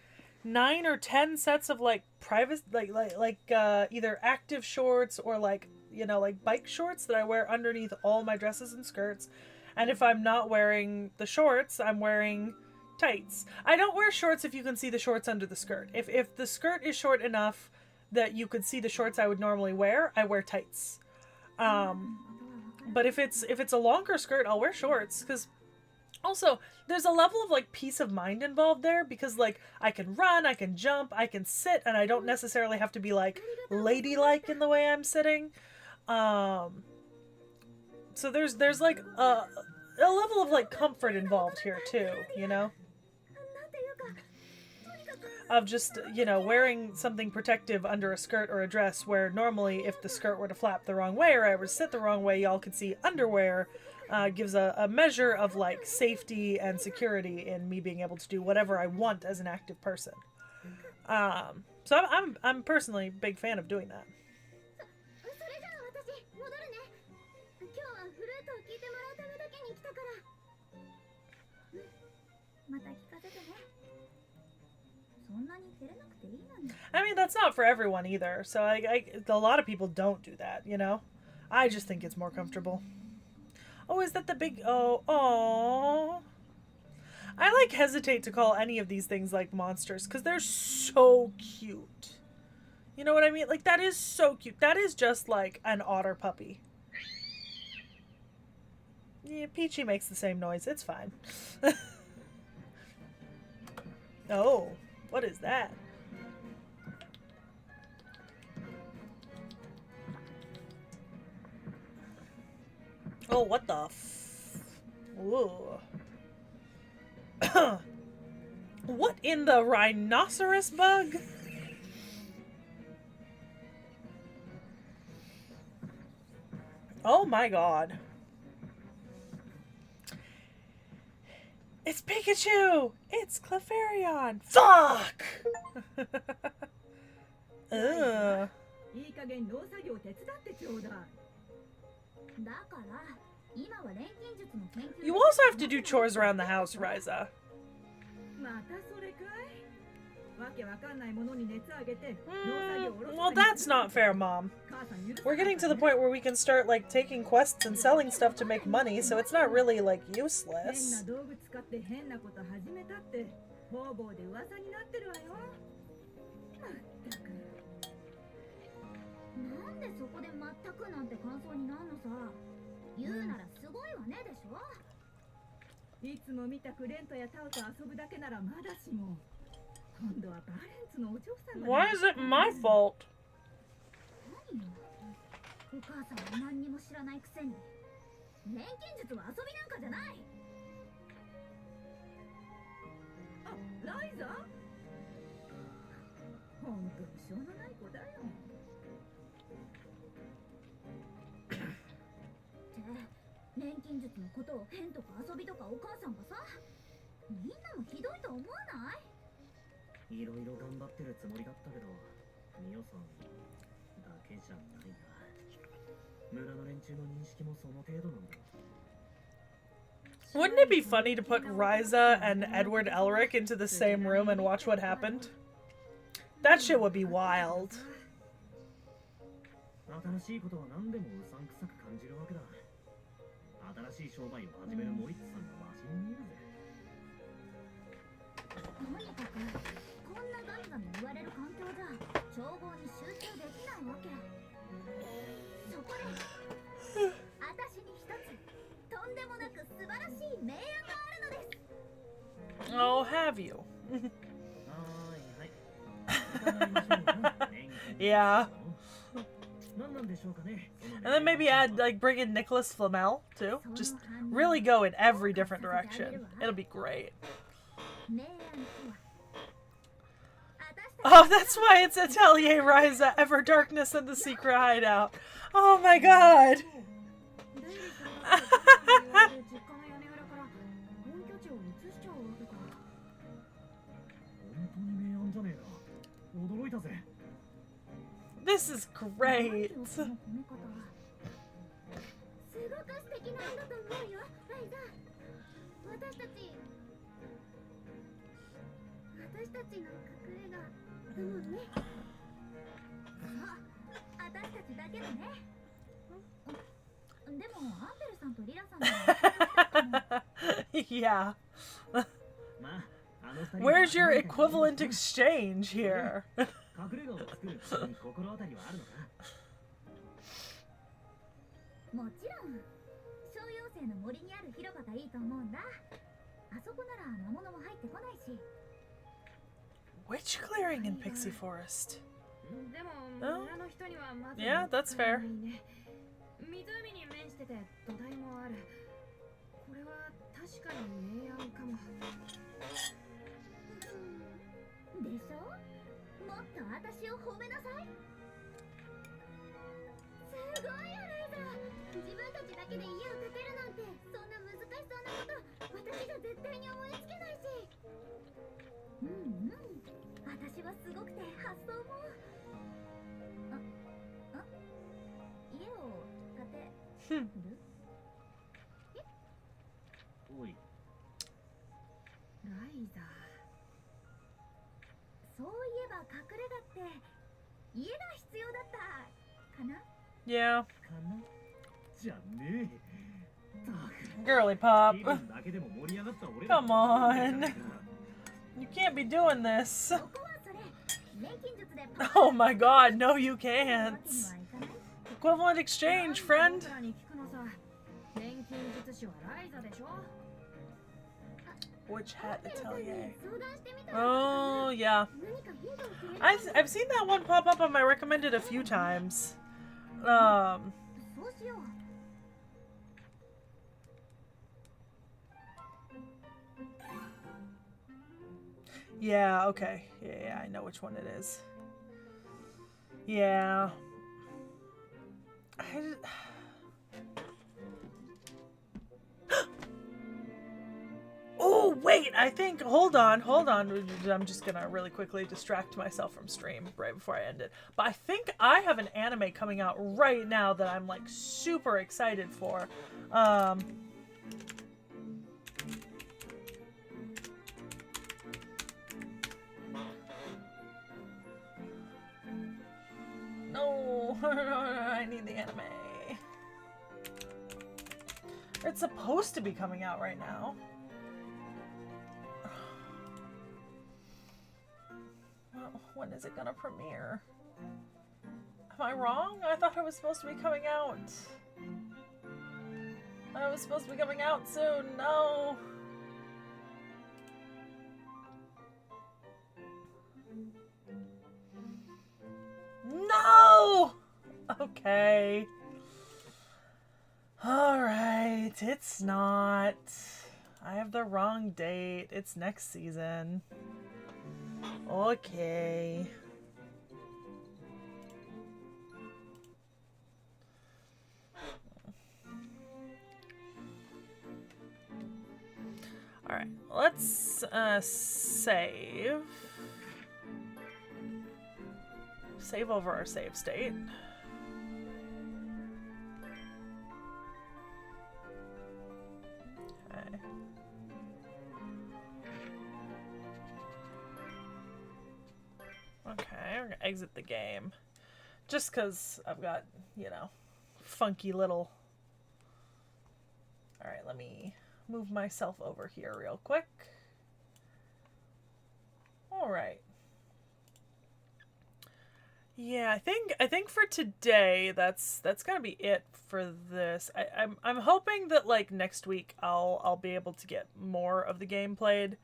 9 or 10 sets of like private, either active shorts or like, you know, like bike shorts that I wear underneath all my dresses and skirts. And if I'm not wearing the shorts, I'm wearing tights. I don't wear shorts if you can see the shorts under the skirt. If the skirt is short enough that you could see the shorts I would normally wear, I wear tights. But if it's a longer skirt, I'll wear shorts, because also there's a level of like peace of mind involved there, because like I can run, I can jump, I can sit, and I don't necessarily have to be like ladylike in the way I'm sitting. So there's like a level of like comfort involved here too, you know? Of just, you know, wearing something protective under a skirt or a dress, where normally if the skirt were to flap the wrong way or I were to sit the wrong way, y'all could see underwear, gives a measure of like safety and security in me being able to do whatever I want as an active person. So I'm personally a big fan of doing that. に来たから。また聞かせてね。そんなに照れなくていいのに。I mean, that's not for everyone either. So a lot of people don't do that, you know? I just think it's more comfortable. Oh, is that the big... Oh, I like hesitate to call any of these things like monsters because they're so cute. You know what I mean? Like, that is so cute. That is just like an otter puppy. Yeah, Peachy makes the same noise. It's fine. Oh, what is that? Oh, what the Ooh. What in the rhinoceros bug? Oh my god. It's Pikachu! It's Clefairy! Fuck! Ugh. You also have to do chores around the house, Ryza. Well, that's not fair, Mom. We're getting to the point where we can start, like, taking quests and selling stuff to make money, so it's not really, like, useless. Why is it my fault? Wouldn't it be funny to put Ryza and Edward Elric into the same room and watch what happened? That shit would be wild. Oh, have you? Yeah. And then maybe add, like, bring in Nicholas Flamel, too. Just really go in every different direction. It'll be great. Oh, that's why it's Atelier Ryza, Ever Darkness and the Secret Hideout. Oh my god! This is great. Yeah. Where's your equivalent exchange here? Witch clearing in Pixie Forest. Oh. Yeah, that's fair. ザそういえば隠れ家って家が必要だったかな Yeah. かなじゃねえ Girly pop. Come on. You can't be doing this. Oh my god, no you can't. Equivalent exchange, friend. Witch hat atelier. Oh yeah. I've seen that one pop up on my recommended a few times. Yeah, okay. Yeah, I know which one it is. Yeah. Oh, wait, I think, hold on. I'm just gonna really quickly distract myself from stream right before I end it. But I think I have an anime coming out right now that I'm like super excited for. No, I need the anime. It's supposed to be coming out right now. Well, when is it gonna premiere? Am I wrong? I thought it was supposed to be coming out. I was supposed to be coming out soon. No. No! Okay. Alright, it's not. I have the wrong date. It's next season. Okay. Alright, let's save. Save over our save state. Okay. Okay, we're gonna exit the game. Just because I've got, you know, funky little... Alright, let me move myself over here real quick. Alright. Yeah, I think for today that's gonna be it for this. I'm hoping that like next week I'll be able to get more of the game played.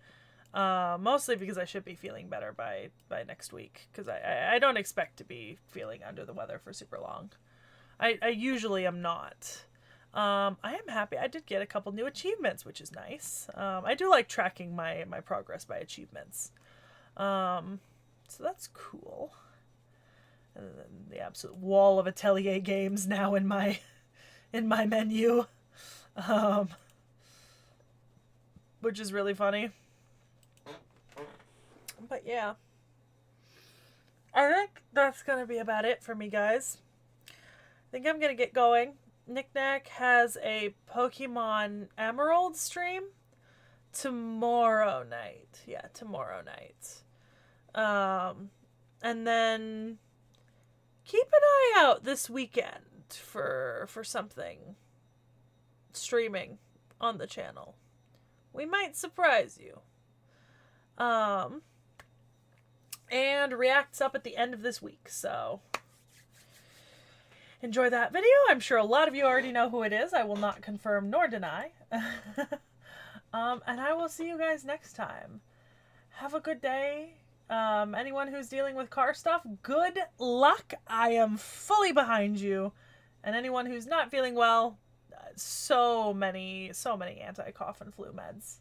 Mostly because I should be feeling better by next week, because I don't expect to be feeling under the weather for super long. I usually am not. I am happy. I did get a couple new achievements, which is nice. I do like tracking my progress by achievements. So that's cool. And then the absolute wall of Atelier games now in my menu, which is really funny. But yeah, I think that's gonna be about it for me, guys. I think I'm gonna get going. Knickknack has a Pokemon Emerald stream tomorrow night. Yeah, tomorrow night. And then keep an eye out this weekend for something streaming on the channel. We might surprise you. And React's up at the end of this week, so enjoy that video. I'm sure a lot of you already know who it is. I will not confirm nor deny. And I will see you guys next time. Have a good day. Anyone who's dealing with car stuff, good luck. I am fully behind you. And anyone who's not feeling well, so many anti-cough and flu meds.